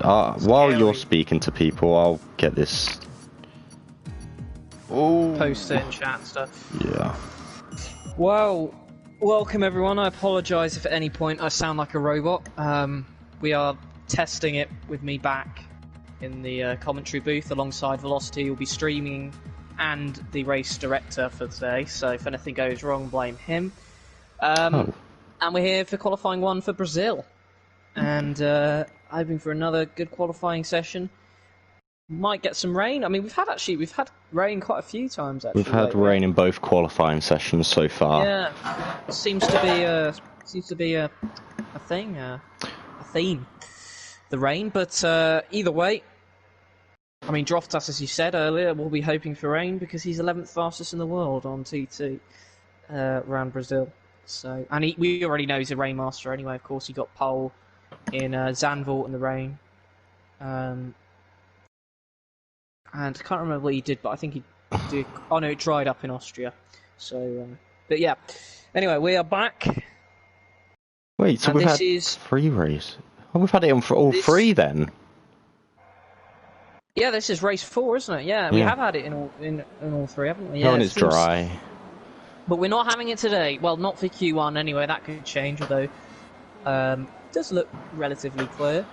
While you're speaking to people, I'll get this. Oh. Post it in chat and stuff. Yeah. Well, welcome everyone. I apologise if at any point I sound like a robot. We are testing it with me back in the commentary booth alongside Velocity. We'll be streaming and the race director for today, so if anything goes wrong, blame him. And we're here for qualifying 1 for Brazil. And hoping for another good qualifying session. Might get some rain. I mean, we've had rain quite a few times actually. We've had rain in both qualifying sessions so far. Yeah, it seems to be a thing, a theme, the rain. But either way, I mean, Droftas, as you said earlier, will be hoping for rain because he's 11th fastest in the world on TT around Brazil. So, and we already know he's a rain master anyway. Of course, he got pole in Zandvoort in the rain. And I can't remember what he did, but I think he did. Oh no, it dried up in Austria. So, but yeah. Anyway, we are back. Wait, so we've had 3 races. Oh, we've had it on for all 3 then. Yeah, this is race 4, isn't it? Yeah, we have had it in all 3, haven't we? Yeah, no, and it's dry. But we're not having it today. Well, not for Q1 anyway. That could change, although it does look relatively clear.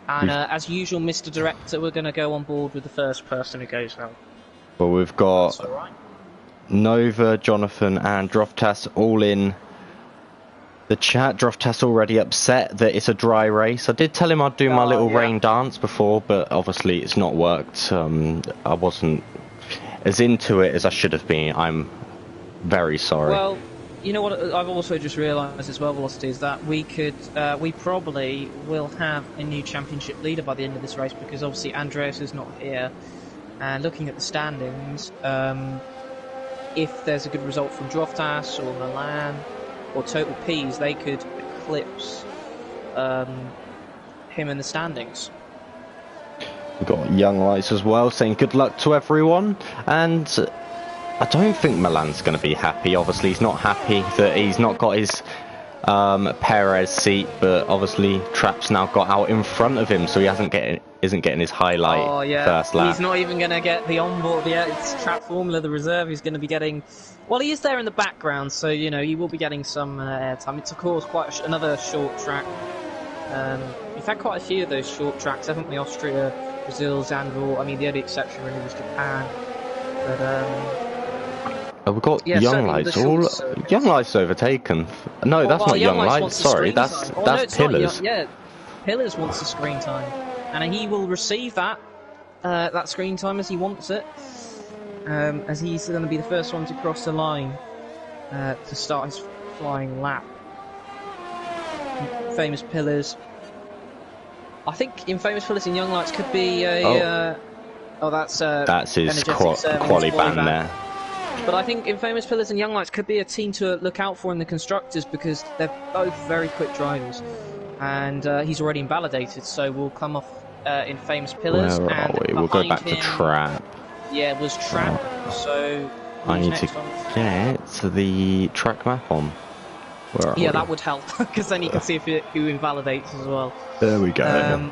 And as usual, Mr. Director, we're going to go on board with the first person who goes out. Well, we've got Nova, Jonathan, and Droftas all in the chat. Droftas already upset that it's a dry race. I did tell him I'd do my little rain dance before, but obviously it's not worked. I wasn't as into it as I should have been. I'm very sorry. Well, you know what I've also just realised as well, Velocity, is that we probably will have a new championship leader by the end of this race, because obviously Andreas is not here. And looking at the standings, if there's a good result from Droftas or Milan or Total Ps, they could eclipse him in the standings. We've got Young Lights as well saying good luck to everyone, and I don't think Milan's going to be happy. Obviously, he's not happy that he's not got his Perez seat, but obviously Trap's now got out in front of him, so he isn't getting his highlight first lap. He's not even going to get the onboard. Yeah, it's Trap Formula, the reserve. He's going to be getting. Well, he is there in the background, so you know he will be getting some airtime. It's of course quite another short track. We've had quite a few of those short tracks, haven't we? Austria, Brazil, Zandvoort. I mean, the only exception really was Japan, but. We've got Young Lights. Young Lights overtaken. No, that's not Young Lights. Sorry, that's Pillars. Pillars wants the screen time, and he will receive that that screen time as he wants it, as he's going to be the first one to cross the line to start his flying lap. Famous Pillars. I think in Famous Pillars and Young Lights could be a. That's his quali ban there. But I think in Famous Pillars and Young Lights could be a team to look out for in the Constructors, because they're both very quick drivers. And he's already invalidated, so we'll come off in Famous Pillars. Where are we? We'll go back to Trap. Yeah, it was Trap, so... I need to get the track map on. Where are we? That would help, because then you can see who invalidates as well. There we go.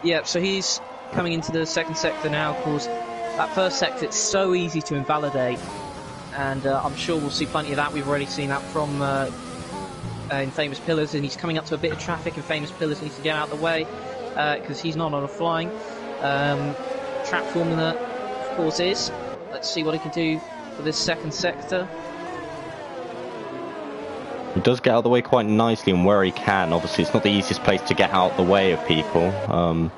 Yeah, so he's coming into the second sector now, of course. That first sector, it's so easy to invalidate. And I'm sure we'll see plenty of that. We've already seen that from in Famous Pillars, and he's coming up to a bit of traffic in Famous Pillars. He needs to get out of the way because he's not on a flying. Trap Formula, of course, is. Let's see what he can do for this second sector. He does get out of the way quite nicely and where he can. Obviously, it's not the easiest place to get out of the way of people.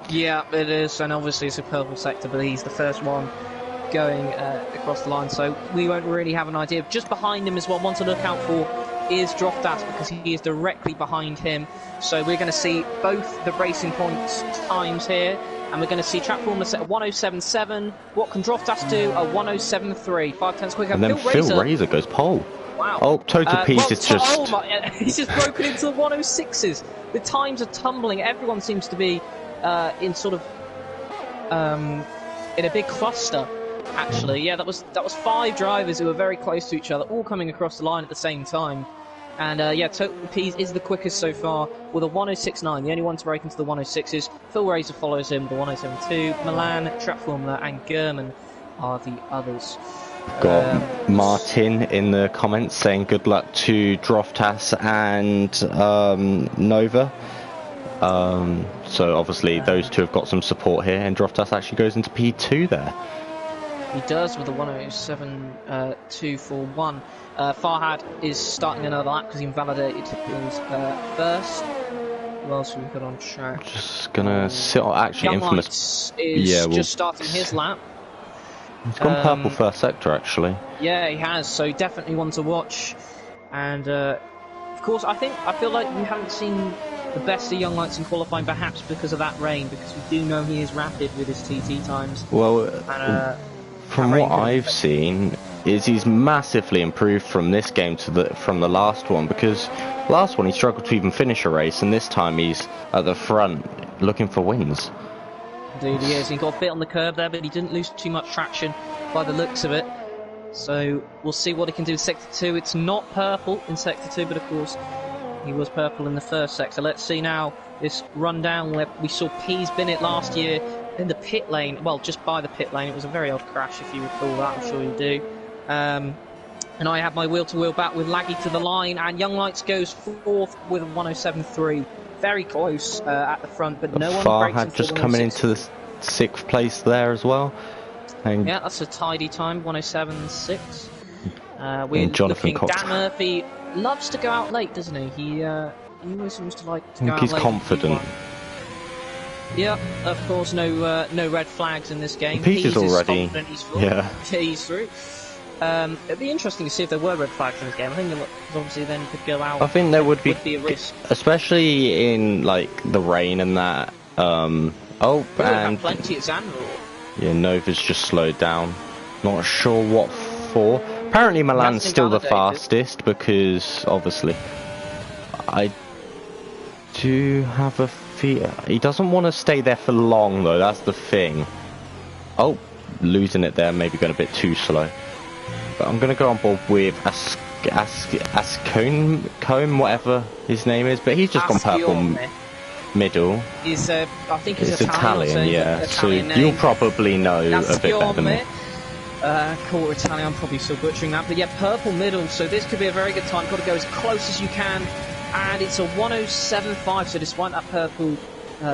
Yeah, it is, and obviously it's a purple sector, but he's the first one going across the line, so we won't really have an idea. Just behind him as well, one to look out for is Droftas, because he is directly behind him. So we're going to see both the Racing Points times here, and we're going to see Trap Formula set a 107.7. What can Droftas do? A 107.3. 5 tenths quicker. And then Phil Razor goes pole. Wow. Oh, Total Ps is just... he's just broken into the 106s. The times are tumbling. Everyone seems to be in sort of in a big cluster. Actually, yeah, that was 5 drivers who were very close to each other, all coming across the line at the same time. And yeah, Total Peas is the quickest so far with a 106.9. The only one to break into the 106s. Phil Razor follows him with a 107.2. Milan, Trap Formula, and German are the others. Got Martin in the comments saying good luck to Droftas and Nova. So obviously those two have got some support here, and Droftas actually goes into P2 there. He does with a 107.241. Farhad is starting another lap because he invalidated his first. Who else have we got on track? Just gonna sit on actually Young Infamous. Lights is Yeah, just starting his lap. He's gone purple first sector actually. Yeah, he has. So definitely one to watch. And of course, I feel like we haven't seen the best of Young Lights in qualifying, perhaps because of that rain. Because we do know he is rapid with his TT times. Well, and, from what I've seen, is he's massively improved from this game to from the last one, because last one he struggled to even finish a race, and this time he's at the front looking for wins. Indeed he is. He got a bit on the curb there, but he didn't lose too much traction by the looks of it. So we'll see what he can do in Sector 2. It's not purple in Sector 2, but of course he was purple in the first sector. Let's see now this rundown where we saw Peas bin it last year in the pit lane. Well, just by the pit lane. It was a very odd crash, if you recall that. I'm sure you do. And I have my wheel-to-wheel back with Laggy to the line, and Young Lights goes fourth with a 107.3. Very close at the front, but no one breaks Farhad just coming into the 6th place there as well. And yeah, that's a tidy time, 107.6. We're Jonathan looking. Cox. Dan Murphy loves to go out late, doesn't he? He always seems to like to go out late. He's confident. Yeah, of course, no red flags in this game. Peach is already. He's through. Yeah. He's through. It'd be interesting to see if there were red flags in this game. I think obviously then you could go out. I think there would be a risk, especially in like the rain and that. And plenty at Zandvoort. Yeah, Nova's just slowed down. Not sure what for. Apparently Milan's still the fastest, because obviously I do have a fear he doesn't want to stay there for long though. That's the thing. Oh, losing it there, maybe going a bit too slow. But I'm going to go on board with Ascone, whatever his name is. But he's just gone purple middle. He's, I think he's Italian, yeah. Italian so you'll probably know a bit better than me. Quarter Italian, I'm probably still butchering that. But yeah, purple middle, so this could be a very good time. Got to go as close as you can. And it's a 107.5, so despite that purple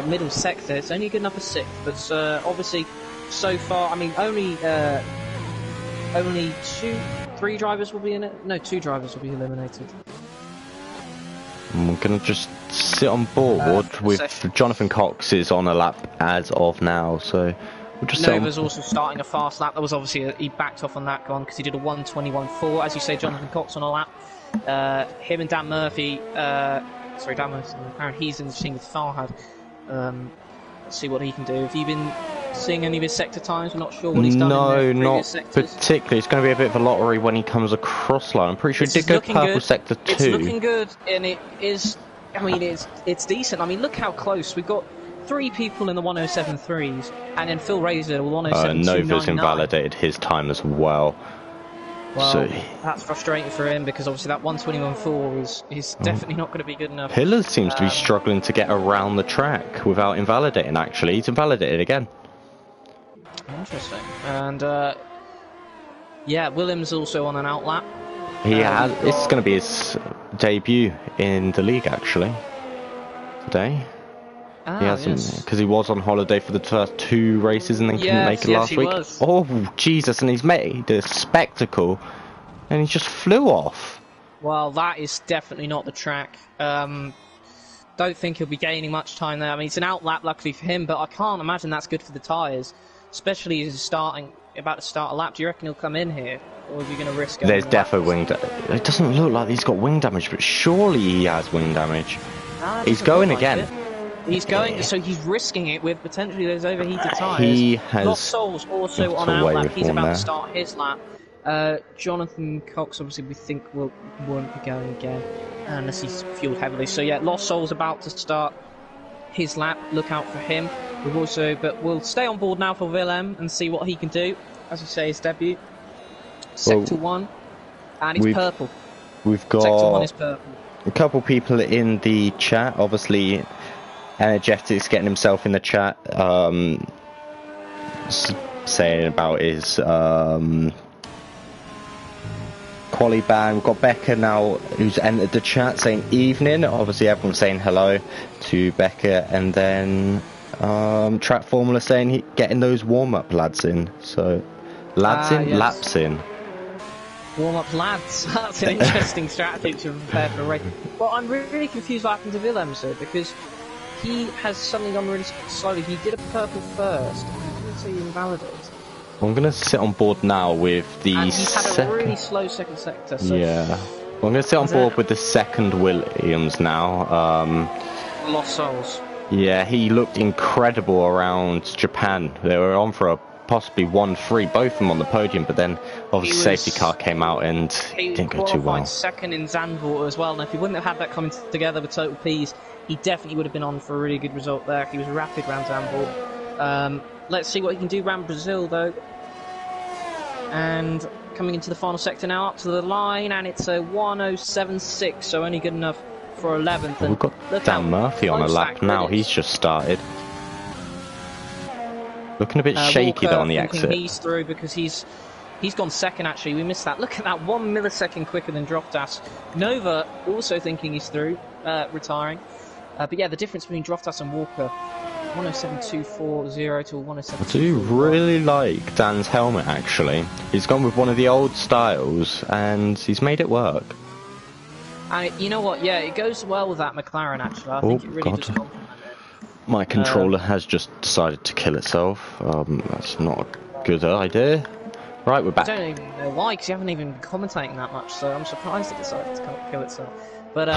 middle sector, it's only good enough for 6th. But obviously, so far, I mean, only 3 drivers will be in it. No, 2 drivers will be eliminated. We're going to just sit on board with Jonathan Cox is on a lap as of now, so we'll just Nova's also starting a fast lap. That was obviously he backed off on that one because he did a 121.4. As you say, Jonathan Cox on a lap. Him and Dan Murphy. Sorry, Dan Murphy. Apparently he's in the team with Farhad. Let's see what he can do. Have you been seeing any of his sector times? I'm not sure what he's done. No, in not sectors. particularly. It's going to be a bit of a lottery when he comes across line. I'm pretty sure he did go purple good. sector 2. It's looking good, and it is. I mean, it's decent. I mean, look how close we've got. 3 people in the 107.3s, and then Phil Razor with 107.299. Nova's invalidated his time as well. Well, so that's frustrating for him because obviously that 121.4 is definitely not going to be good enough. Pillars seems to be struggling to get around the track without invalidating. Actually, he's invalidated again. Interesting. And yeah, Williams also on an outlap. He has. It's going to be his debut in the league actually today. He hasn't, because he was on holiday for the first 2 races and then couldn't make it last week. Was. Oh Jesus! And he's made a spectacle, and he just flew off. Well, that is definitely not the track. Don't think he'll be gaining much time there. I mean, it's an outlap, luckily for him, but I can't imagine that's good for the tyres, especially as he's about to start a lap. Do you reckon he'll come in here, or is he going to risk? There's defo wing damage. It doesn't look like he's got wing damage, but surely he has wing damage. He's going again. He's going, so he's risking it with potentially those overheated tyres. He has Lost Souls also on our lap. He's about to start his lap. Jonathan Cox, obviously, we think won't be going again unless he's fueled heavily. So yeah, Lost Souls about to start his lap. Look out for him. But we'll stay on board now for Willem and see what he can do. As we say, his debut, Sector 1, and he's purple. We've Sector 1 is got purple. a couple people in the chat. Obviously, Energetic's getting himself in the chat, saying about his quali ban. We've got Becca now, who's entered the chat, saying evening. Obviously, everyone's saying hello to Becca, and then Track Formula saying getting those warm-up lads in. So, laps in. Warm-up lads. That's an interesting strategy to prepare for a race. Well, I'm really confused what happened to VIL, sir, because he has suddenly gone really slowly. He did a purple first, and he didn't say he invalidated. I'm going to sit on board now with the and he's had a really slow second sector. So yeah. Well, I'm going to sit on board with the second Williams now. Lost Souls. Yeah, he looked incredible around Japan. They were on for a possibly 1-3, both of them on the podium, but then obviously safety car came out and didn't go too well. Second in Zandvoort as well, and if he wouldn't have had that coming together with total Ps, he definitely would have been on for a really good result there. He was rapid round Zandvoort. Let's see what he can do round Brazil though. And coming into the final sector now, up to the line, and it's a 1:07.6, so only good enough for 11th. We've got Dan Murphy on a lap now. He's just started. Looking a bit shaky though on the exit. He's through because he's gone second actually. We missed that. Look at that, 1 millisecond quicker than Droftas. Nova also thinking he's through, retiring. But yeah, the difference between Droftas and Walker, 1:07.240 to 1:07. I do really like Dan's helmet actually. He's gone with one of the old styles and he's made it work. And you know what? Yeah, it goes well with that McLaren actually. I think it really does compliment it. My controller has just decided to kill itself. That's not a good idea. Right, we're back. I don't even know why, because you haven't even been commentating that much, so I'm surprised it decided to kill itself. But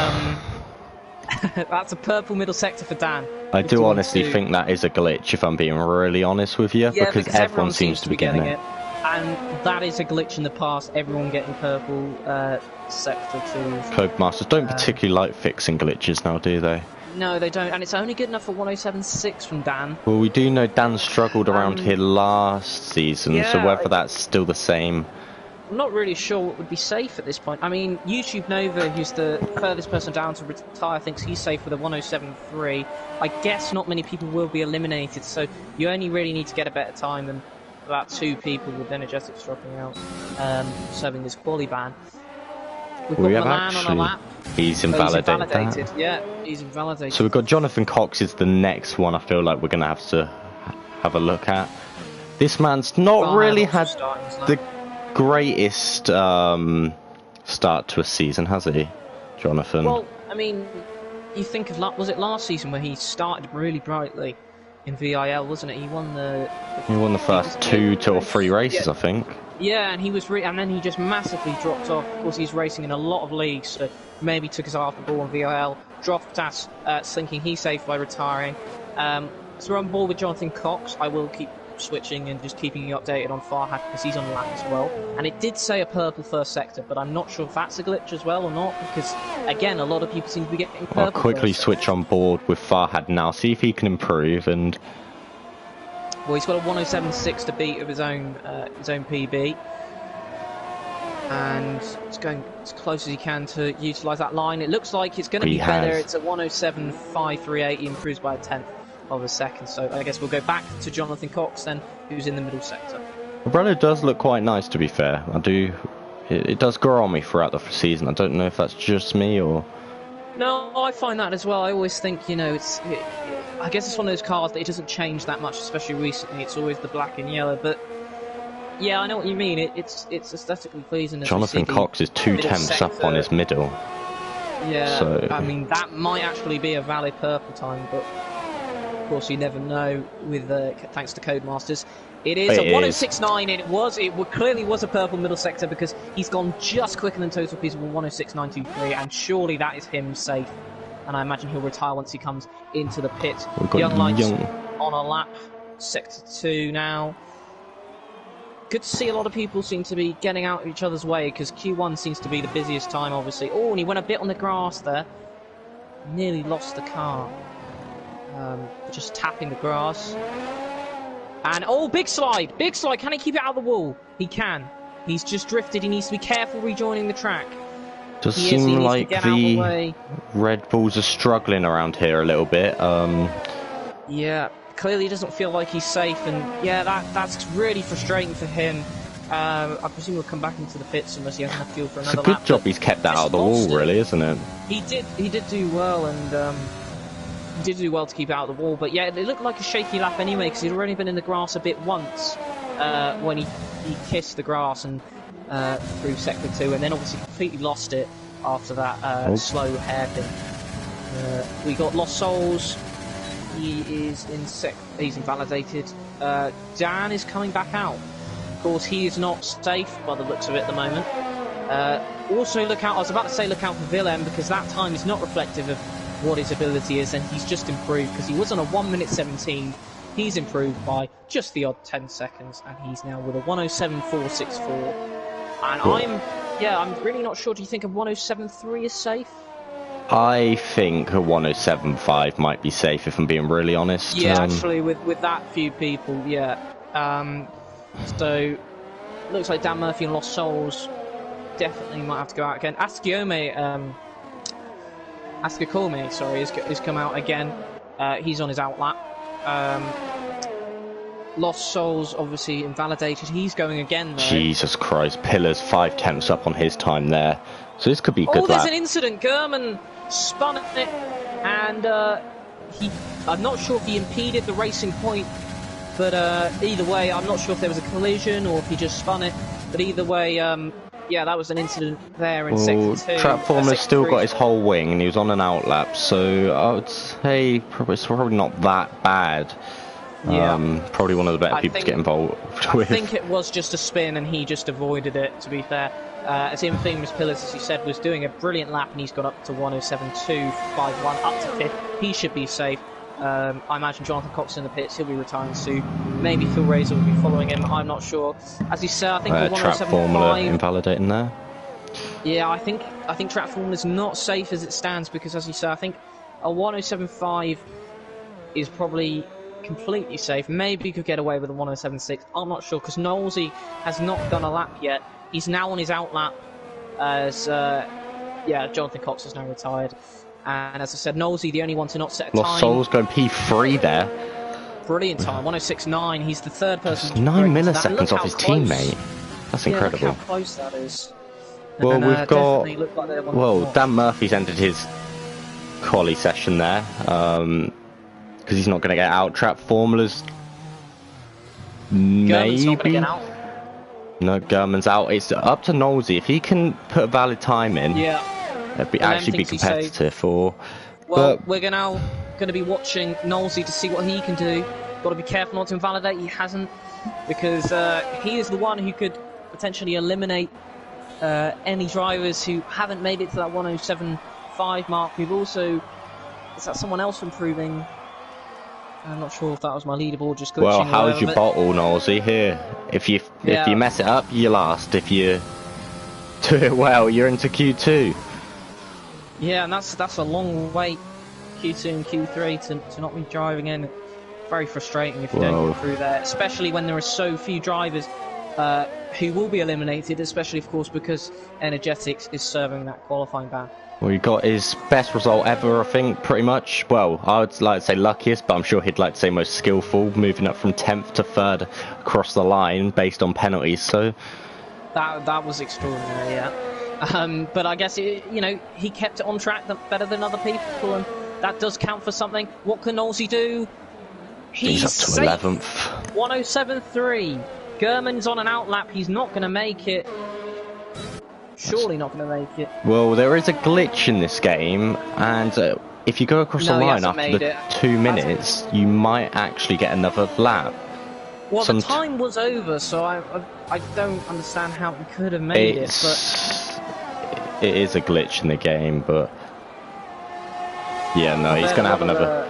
that's a purple middle sector for Dan. I do honestly think that is a glitch, if I'm being really honest with you, yeah, because everyone seems to be getting it. And that is a glitch in the past, everyone getting purple sector 2. Codemasters don't particularly like fixing glitches now, do they? No, they don't, and it's only good enough for 1:07.6 from Dan. Well, we do know Dan struggled around here last season, yeah, so whether that's still the same... I'm not really sure what would be safe at this point. I mean, YouTube Nova, who's the furthest person down to retire, thinks he's safe with a 1:07.3. I guess not many people will be eliminated, so you only really need to get a better time than about 2 people with Energetics dropping out, serving this quali ban. We've got Milan on a lap. He's invalidated. Yeah, he's invalidated. So we've got Jonathan Cox is the next one I feel like we're going to have a look at. This man's not really had the greatest start to a season, has he, Jonathan? Well, I mean, you think of, was it last season where he started really brightly in VIL, wasn't it? He won the first 2 or 3 races, I think. Yeah, and he was and then he just massively dropped off. Of course, he's racing in a lot of leagues, so maybe took his eye off the ball on VIL. Droftas thinking he's safe by retiring. So we're on board with Jonathan Cox. I will keep switching and just keeping you updated on Farhad because he's on the lap as well. And it did say a purple first sector, but I'm not sure if that's a glitch as well or not, because again, a lot of people seem to be getting purple. I'll quickly switch on board with Farhad now, see if he can improve. And well, he's got a 1:07.6 to beat of his own PB, and he's going as close as he can to utilise that line. It looks like it's going to be better. It's a 1:07.538. He improves by a 10th of a second. So I guess we'll go back to Jonathan Cox then, who's in the middle sector. Umbrella does look quite nice, to be fair. It does grow on me throughout the season. I don't know if that's just me or... No, I find that as well. I always think, you know, I guess it's one of those cars that it doesn't change that much, especially recently. It's always the black and yellow, but yeah, I know what you mean. It's aesthetically pleasing. Jonathan Cox is 2 tenths up on his middle. Yeah, so... I mean, that might actually be a valid purple time, but of course you never know with thanks to Codemasters. It is a 1:06.9, and it clearly was a purple middle sector because he's gone just quicker than total Ps with 1:06.923, and surely that is him safe. And I imagine he'll retire once he comes into the pit. Young Lights on a lap, sector 2 now. Good to see a lot of people seem to be getting out of each other's way because Q1 seems to be the busiest time, obviously. Oh, and he went a bit on the grass there. Nearly lost the car. Just tapping the grass. And, oh, big slide! Big slide! Can he keep it out of the wall? He can. He's just drifted. He needs to be careful rejoining the track. Does He seem needs to like get out of the way. Red Bulls are struggling around here a little bit. Yeah, clearly doesn't feel like he's safe, and yeah, that's really frustrating for him. I presume he'll come back into the pits unless he has enough fuel for It's a another good lap. job he's kept that out of the wall, really, isn't it? He did do well, and he did do well to keep it out of the wall. But yeah, it looked like a shaky lap anyway, because he'd already been in the grass a bit once when he kissed the grass and through sector 2, and then obviously completely lost it after that slow hairpin. We got Lost Souls. He is he's invalidated. Dan is coming back out. Of course, he is not safe by the looks of it at the moment. Also, look out. I was about to say look out for VIL, because that time is not reflective of what his ability is, and he's just improved, because he was on a 1:17. He's improved by just the odd 10 seconds, and he's now with a 1:07.464. And I'm really not sure. Do you think a 1:07.3 is safe? I think a 1:07.5 might be safe, if I'm being really honest. Yeah, actually, with that few people, yeah. So, looks like Dan Murphy and Lost Souls definitely might have to go out again. Ascacome, sorry, has come out again. He's on his outlap. Lost Souls, obviously invalidated. He's going again, though. Jesus Christ, Pillars 5/10 up on his time there. So this could be a good lap. Oh, there's an incident. Gurman spun it, and I'm not sure if he impeded the racing point, but either way, I'm not sure if there was a collision or if he just spun it. But either way, yeah, that was an incident there in sector 2. Trap Formula's still got his whole wing, and he was on an outlap, so I would say it's probably not that bad. Yeah. Probably one of the better people to get involved with. I think it was just a spin, and he just avoided it, to be fair. As Infamous Pillars, as you said, was doing a brilliant lap, and he's got up to 1:07.251, up to 5th. He should be safe. I imagine Jonathan Cox in the pits. He'll be retiring soon. Maybe Phil Razor will be following him. I'm not sure. As you said, I think the Trap Formula invalidating there. Yeah, I think Trap Formula is not safe as it stands, because, as you say, I think a 1:07.5 is probably completely safe. Maybe he could get away with a 1:07.6. I'm not sure, because Knowlesy has not done a lap yet. He's now on his outlap as Jonathan Cox is now retired. And as I said, Knowlesy, the only one to not set a time. Lost Souls going P3 there. Brilliant time, 1:06.9. He's the third person. That's 9 milliseconds off his teammate. That's incredible. Look how close that is. Well, we've got. Well, Dan Murphy's ended his quali session there because he's not going to get out. Trap Formula's maybe. Not gonna get out. No, Gurman's out. It's up to Knowlesy. If he can put a valid time in, it'd actually be competitive. Well, we're now going to be watching Knowlesy to see what he can do. Got to be careful not to invalidate. He hasn't, because he is the one who could potentially eliminate any drivers who haven't made it to that 1:07.5 mark. We've also, is that someone else improving? I'm not sure if that was my leaderboard just glitching. Well, how's your bottle, Knowlesy? Here, if you mess it up, you're last. If you do it well, you're into Q2. Yeah, and that's a long wait, Q2 and Q3 to not be driving in. Very frustrating if you don't go through there, especially when there are so few drivers who will be eliminated, especially of course because Energetics is serving that qualifying ban. Well, he got his best result ever, I think, pretty much. Well, I would like to say luckiest, but I'm sure he'd like to say most skillful, moving up from 10th to 3rd across the line based on penalties. So that was extraordinary, yeah. But I guess he kept it on track better than other people, and that does count for something. What can Knowlesy do? He's up to 11th. 1:07.3. Gurman's on an outlap. He's not going to make it. Surely not going to make it. Well, there is a glitch in this game, and if you go across the line after the 2 minutes, you might actually get another lap. Well, the time was over, so I don't understand how he could have made it. But it is a glitch in the game, but yeah, no, he's going to have another.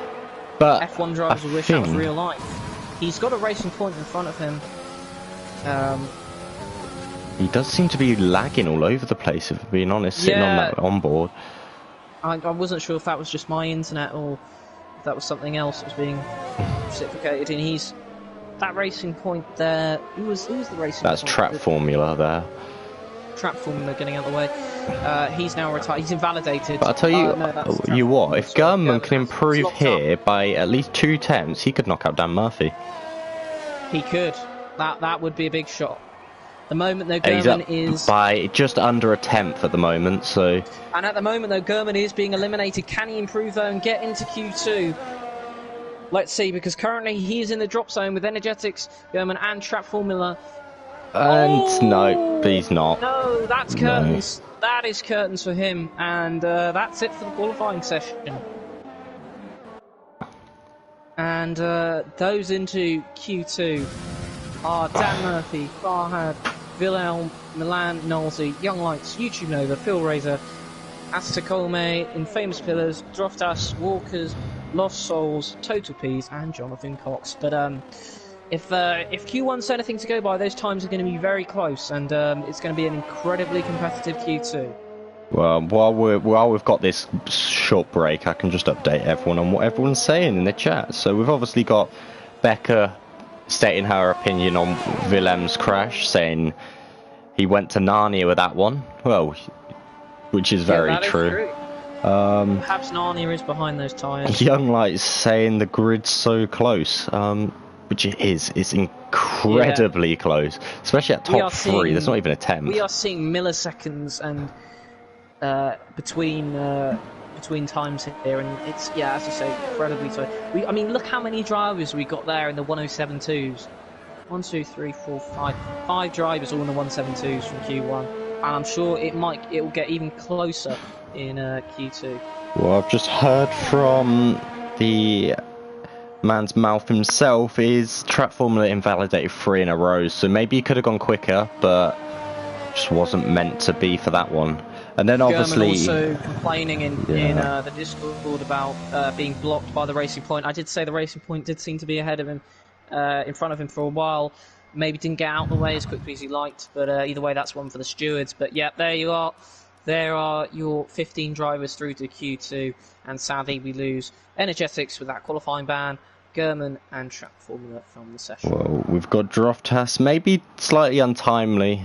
But F1 drivers will wish that was real life. He's got a racing point in front of him. He does seem to be lagging all over the place, if I'm being honest, sitting on that onboard. I wasn't sure if that was just my internet or if that was something else that was being reciprocated. And he's that racing point there. Who was the racing point? That's Trap Formula there. Trap Formula getting out of the way. He's now retired. He's invalidated. But I'll tell you, No, that's Trap you what, Formula, if sorry. Gurman can It's improve locked here up. by at least 2 attempts, he could knock out Dan Murphy. He could. That would be a big shot. The moment though, He's up Gurman is by just under a tenth at the moment, so... And at the moment though, Gurman is being eliminated. Can he improve though and get into Q2? Let's see, because currently he is in the drop zone with Energetics, Gurman and Trap Formula. And no, he's not. No, that's curtains. No. That is curtains for him, and that's it for the qualifying session. And those into Q2 are Dan Murphy, Farhad, VIL, Milan, Nolsey, Young Lights, YouTube Nova, Phil Razor, Astacome, Infamous Pillars, Droftas, Walkers, Lost Souls, Total Peas, and Jonathan Cox. But if Q1's anything to go by, those times are going to be very close, and it's going to be an incredibly competitive Q2. Well, while we've got this short break, I can just update everyone on what everyone's saying in the chat. So we've obviously got Becca stating her opinion on Willem's crash, saying he went to Narnia with that one. Well, which is very true. Perhaps Narnia is behind those tyres. Young Lights saying the grid's so close, which it is. It's incredibly close, especially at top 3. There's not even a 10th. We are seeing milliseconds and between times here, and it's, yeah, as you say, incredibly tight. I mean, look how many drivers we got there in the 107.2s. 1, 2, 3, 4, 5. 5 drivers all in the 172s from Q1, and I'm sure it will get even closer in Q2. Well, I've just heard from the man's mouth himself is Trap Formula invalidated 3 in a row, so maybe he could have gone quicker, but just wasn't meant to be for that one. And then obviously also complaining in the Discord about being blocked by the Racing Point. I did say the Racing Point did seem to be ahead of him, in front of him for a while. Maybe didn't get out of the way as quickly as he liked, but either way, that's one for the stewards. But yeah, there you are. There are your 15 drivers through to Q2, and sadly we lose Energetics with that qualifying ban, Gurman and Trap Formula from the session. Well, we've got Droftas, maybe slightly untimely.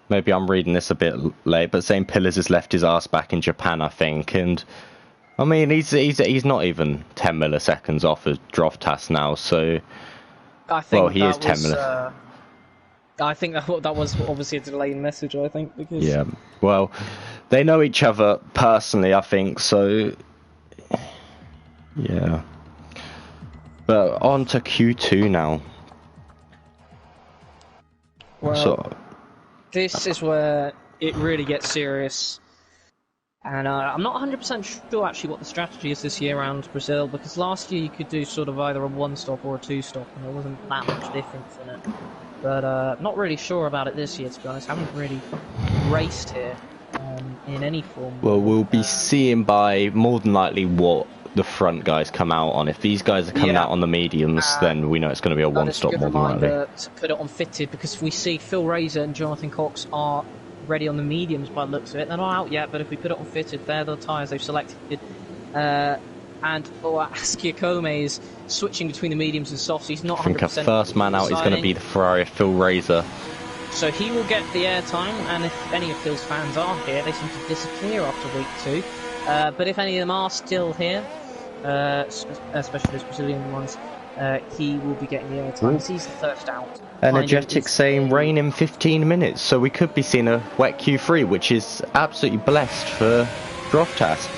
Maybe I'm reading this a bit late, but saying Pillars has left his ass back in Japan, I think. And I mean, he's not even 10 milliseconds off of Droftas now, so I think well, he is 10 milliseconds. I think that was obviously a delayed message, I think, because... Yeah, well, they know each other personally, I think, so... Yeah. But on to Q2 now. Well, so, this is where it really gets serious. And I'm not 100% sure actually what the strategy is this year around Brazil, because last year you could do sort of either a 1-stop or a 2-stop, and there wasn't that much difference in it. But not really sure about it this year, to be honest. Haven't really raced here in any form. Well, we'll be seeing by more than likely what the front guys come out on. If these guys are coming out on the mediums, then we know it's going to be a 1-stop more than likely. To put it on fitted, because we see Phil Razor and Jonathan Cox are ready on the mediums by the looks of it. They're not out yet, but if we put it on fitted, they're the tyres they've selected. And Askia Kome is switching between the mediums and softs. He's not 100%. I think our first man out is going to be the Ferrari Phil Razor. So he will get the airtime, and if any of Phil's fans are here, they seem to disappear after week 2. But if any of them are still here, especially those Brazilian ones, he will be getting the airtime. He's the first out. Energetic saying rain in 15 minutes, so we could be seeing a wet Q3, which is absolutely blessed for Droftas.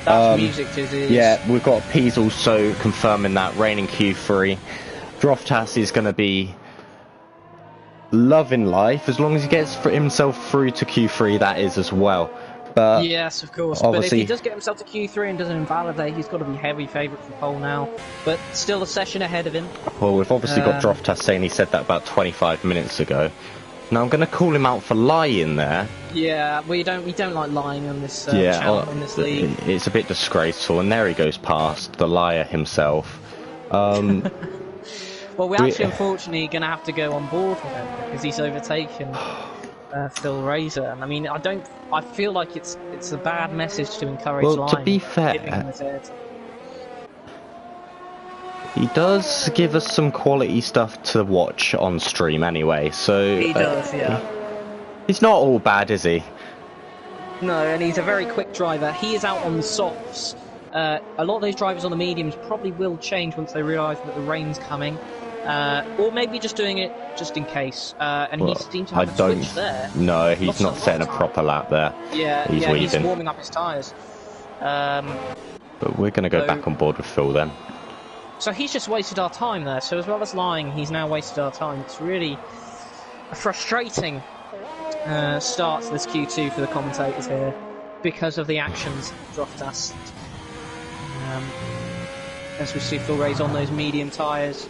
That's music to his ears. Yeah, we've got Pease also confirming that rain in Q3. Droftas is going to be loving life as long as he gets himself through to Q3. That is as well. But yes, of course. But if he does get himself to Q3 and doesn't invalidate, he's got to be heavy favourite for pole now. But still a session ahead of him. Well, we've obviously got Droftas saying he said that about 25 minutes ago. Now I'm going to call him out for lying there. Yeah, we don't like lying on this channel in this league. It's a bit disgraceful, and there he goes past the liar himself. Well, we're actually unfortunately going to have to go on board with him because he's overtaken Phil Razor, and I mean, I feel like it's a bad message to encourage lying. Well, to be fair, he does give us some quality stuff to watch on stream anyway, so... He does, yeah. He's not all bad, is he? No, and he's a very quick driver. He is out on the softs. A lot of those drivers on the mediums probably will change once they realise that the rain's coming. Or maybe just doing it just in case. And Well, he seems to have a switch there. No, he's Lost not setting a proper lap there. Yeah, he's weaving. He's warming up his tyres. But we're going to go back on board with Phil then. So he's just wasted our time there. So as well as lying, he's now wasted our time. It's really a frustrating start to this Q2 for the commentators here because of the actions of Droftas. As we see Phil Ray's on those medium tyres.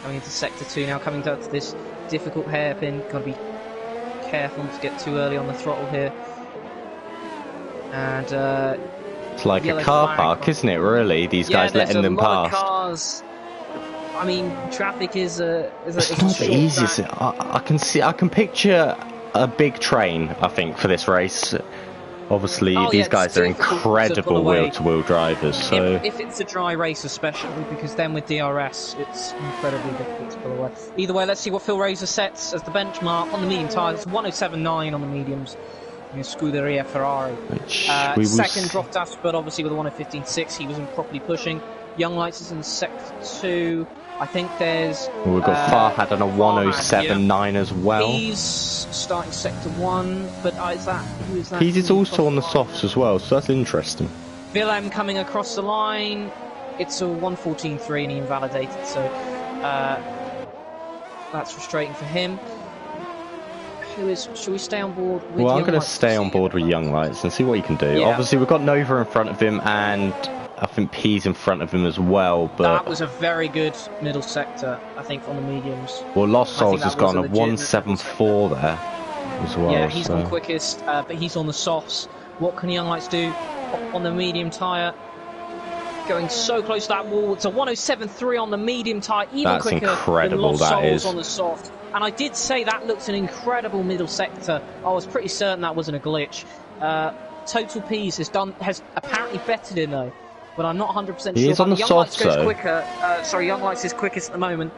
Coming into Sector 2 now, coming down to this difficult hairpin. Got to be careful not to get too early on the throttle here. And it's like a car park, isn't it, really? These guys letting them pass. Cars. I mean, traffic is it's not the easiest. I can picture a big train, I think, for this race. Obviously, these guys are incredible wheel-to-wheel drivers. So if it's a dry race, especially, because then with DRS, it's incredibly difficult to pull away. Either way, let's see what Phil Razor sets as the benchmark on the medium tyres. It's 107.9 on the mediums. In Scuderia Ferrari. Second Droftas, but obviously with a 1:15.6, he wasn't properly pushing. Young Lights is in Sector 2. I think there's... we've got Farhad on a 1:07.9 as well. He's starting Sector 1, but who is that? He's also on the softs as well, so that's interesting. VIL coming across the line. It's a 1:14.3 and he invalidated, so that's frustrating for him. Should we stay on board with I'm going to stay on board with Young Lights and see what he can do. Yeah. Obviously, we've got Nova in front of him, and I think P's in front of him as well. But that was a very good middle sector, I think, on the mediums. Well, Lost Souls has gone a 1:74 there as well. Yeah, he's gone quickest, but he's on the softs. What can Young Lights do on the medium tyre? Going so close to that wall. It's a 1:07.3 on the medium tyre, even quicker than Lost Souls on the soft. And I did say that looks an incredible middle sector. I was pretty certain that wasn't a glitch. Total P's has apparently bettered him though, but I'm not 100% sure. He is on the soft, goes quicker. Young Lights is quickest at the moment.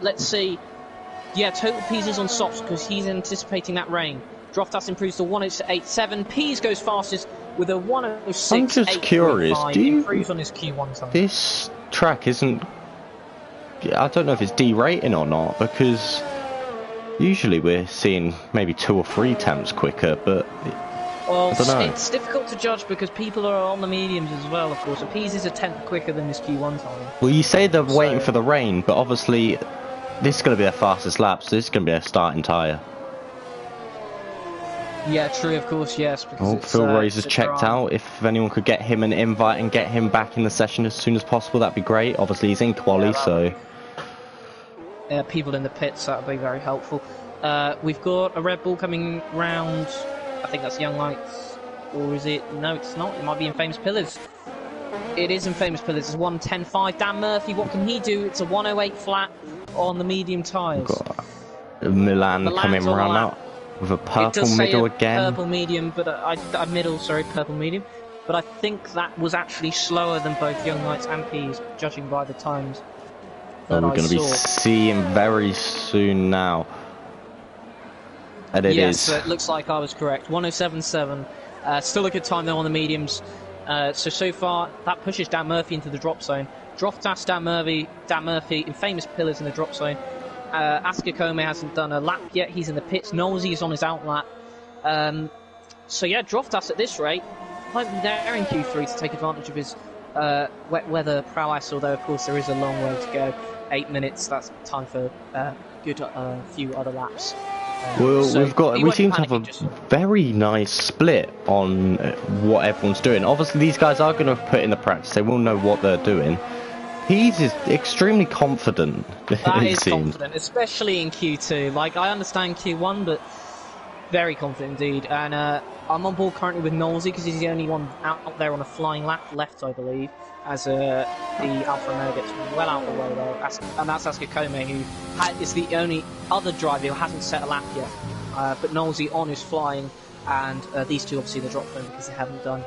Let's see. Yeah, Total P's is on softs because he's anticipating that rain. Droftas improves to 1:08.7. P's goes fastest with a 1:06.8. I'm just curious. Improves on his Q1 time. This track isn't... I don't know if it's derating or not, because usually we're seeing maybe 2 or 3 temps quicker, but I don't know. It's difficult to judge because people are on the mediums as well, of course. So Pease is a tenth quicker than his Q1 time. Well, you say they're waiting for the rain, but obviously this is going to be their fastest lap, so this is going to be their starting tyre. Yeah, true, of course, yes. Because Phil Razor's checked out. If anyone could get him an invite and get him back in the session as soon as possible, that'd be great. Obviously, he's in quali, so... people in the pits, that would be very helpful. We've got a Red Bull coming round. I think that's Young Lights. Or is it? No, it's not. It might be in Famous Pillars. It is in Famous Pillars. It's 1:10.5. Dan Murphy, what can he do? It's a 1:08 flat on the medium tyres. Milan coming round out with a purple middle again. Purple medium, but purple medium. But I think that was actually slower than both Young Lights and Peas, judging by the times. We're going to be seeing very soon now. And it is. So it looks like I was correct. 1:07.7. Still a good time though on the mediums. So far that pushes Dan Murphy into the drop zone. Droftas, Dan Murphy in Famous Pillars in the drop zone. Asker Kome hasn't done a lap yet. He's in the pits. Knowlesy is on his out lap. So yeah, Droftas at this rate might be there in Q3 to take advantage of his wet weather prowess. Although of course there is a long way to go. 8 minutes. That's time for good few other laps. Well, we seem to have a very nice split on what everyone's doing. Obviously, these guys are going to put in the practice. They will know what they're doing. He's extremely confident. That is confident, especially in Q2. Like, I understand Q1, but very confident indeed. And I'm on board currently with Knowlesy because he's the only one out there on a flying lap left, I believe, as the Alfa Romeo gets well out of the way there. And that's Asker Kome, who is the only other driver who hasn't set a lap yet. But Knowlesy on is flying, and these two obviously in the drop zone because they haven't done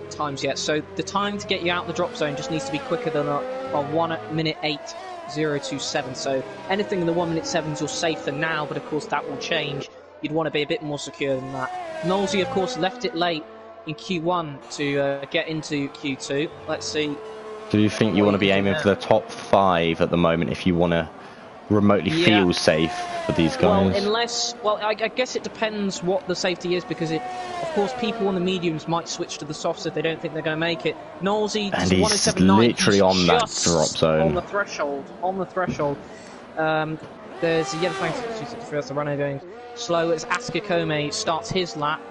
times yet. So the time to get you out of the drop zone just needs to be quicker than a 1:08.027. So anything in the 1:07s you're safe for now, but of course that will change you'd want to be a bit more secure than that. Nosey, of course, left it late in Q1 to get into Q2. Let's see. Do you think you want to be aiming for the top 5 at the moment if you want to remotely feel safe for these guys? Well, I guess it depends what the safety is, because of course, people on the mediums might switch to the softs if they don't think they're going to make it. Nosey, and he's literally on that drop zone. On the threshold. There's the yellow flag for the runner going slow as Asakome starts his lap.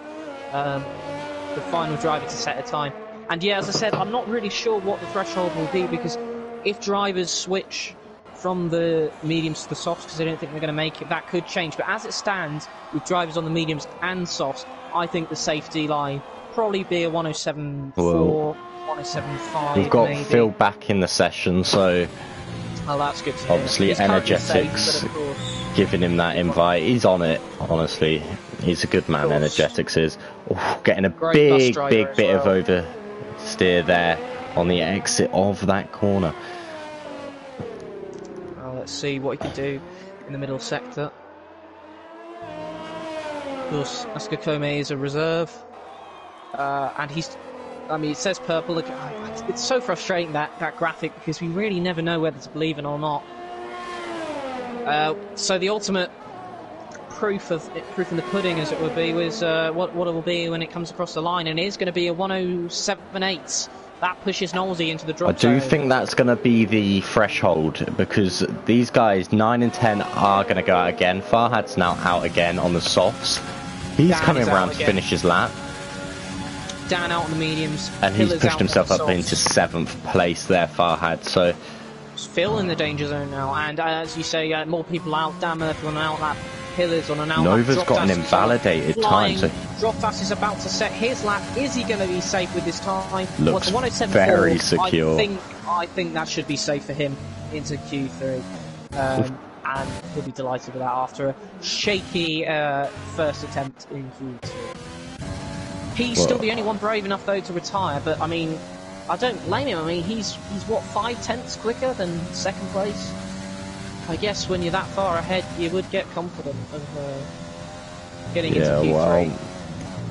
The final driver to set a time. And yeah, as I said, I'm not really sure what the threshold will be, because if drivers switch from the mediums to the softs because they don't think they're going to make it, that could change. But as it stands, with drivers on the mediums and softs, I think the safety line probably be a 107.4, 107.5. We've got maybe. Phil back in the session, so that's good to hear. Obviously Energetics safe, giving him that invite. He's on it, honestly. He's a good man, Energetics is. Oh, getting a big bit of oversteer there on the exit of that corner. Well, let's see what he can do in the middle sector. Of course, Asakome is a reserve. And it says purple. Look, it's so frustrating, that graphic, because we really never know whether to believe it or not. So the ultimate proof in the pudding, as it would be, was what it will be when it comes across the line, and it is going to be a 107.8. That pushes Nosey into the drop zone. I do think that's going to be the threshold, because these guys 9 and 10 are going to go out again. Farhad's now out again on the softs. He's coming around to finish his lap. Dan out on the mediums, and he's pushed himself up into 7th place there, Farhad. So Phil in the danger zone now, and as you say, more people out. Dan Murphy on an outlap, Hillers on an outlap. Nova's got an invalidated time. So Droftas is about to set his lap. Is he going to be safe with this time? Looks very secure. I think that should be safe for him into Q3. And he'll be delighted with that after a shaky first attempt in Q2. He's still the only one brave enough, though, to retire, but, I mean, I don't blame him. I mean, he's what, 5/10 quicker than second place? I guess when you're that far ahead, you would get confident of getting into Q3.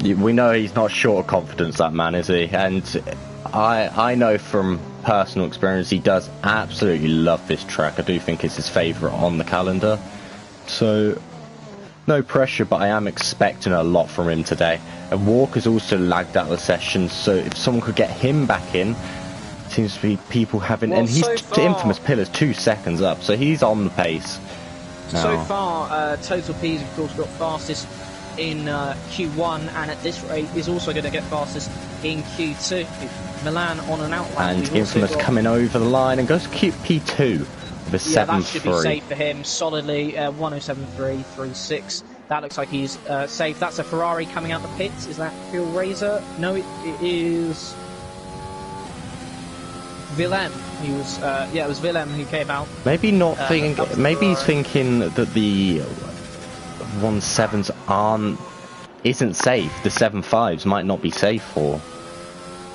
Well, we know he's not short of confidence, that man, is he? And I know from personal experience he does absolutely love this track. I do think it's his favourite on the calendar. So, no pressure, but I am expecting a lot from him today. And Walker's also lagged out of the session, so if someone could get him back in, seems to be people having... and he's the infamous Pillars 2 seconds up, so he's on the pace now. So far, Total P's, of course, got fastest in Q1, and at this rate is also going to get fastest in Q2. Milan on an outlap. And Infamous coming over the line and goes to P2 with a 7.3. That should be safe for him, solidly, 107.336. That looks like he's safe. That's a Ferrari coming out the pits. Is that Phil Razor? No, it is Willem. He was, it was Willem who came out. Maybe not thinking. Maybe he's thinking that the 1.7s isn't safe. The 7.5s might not be safe for,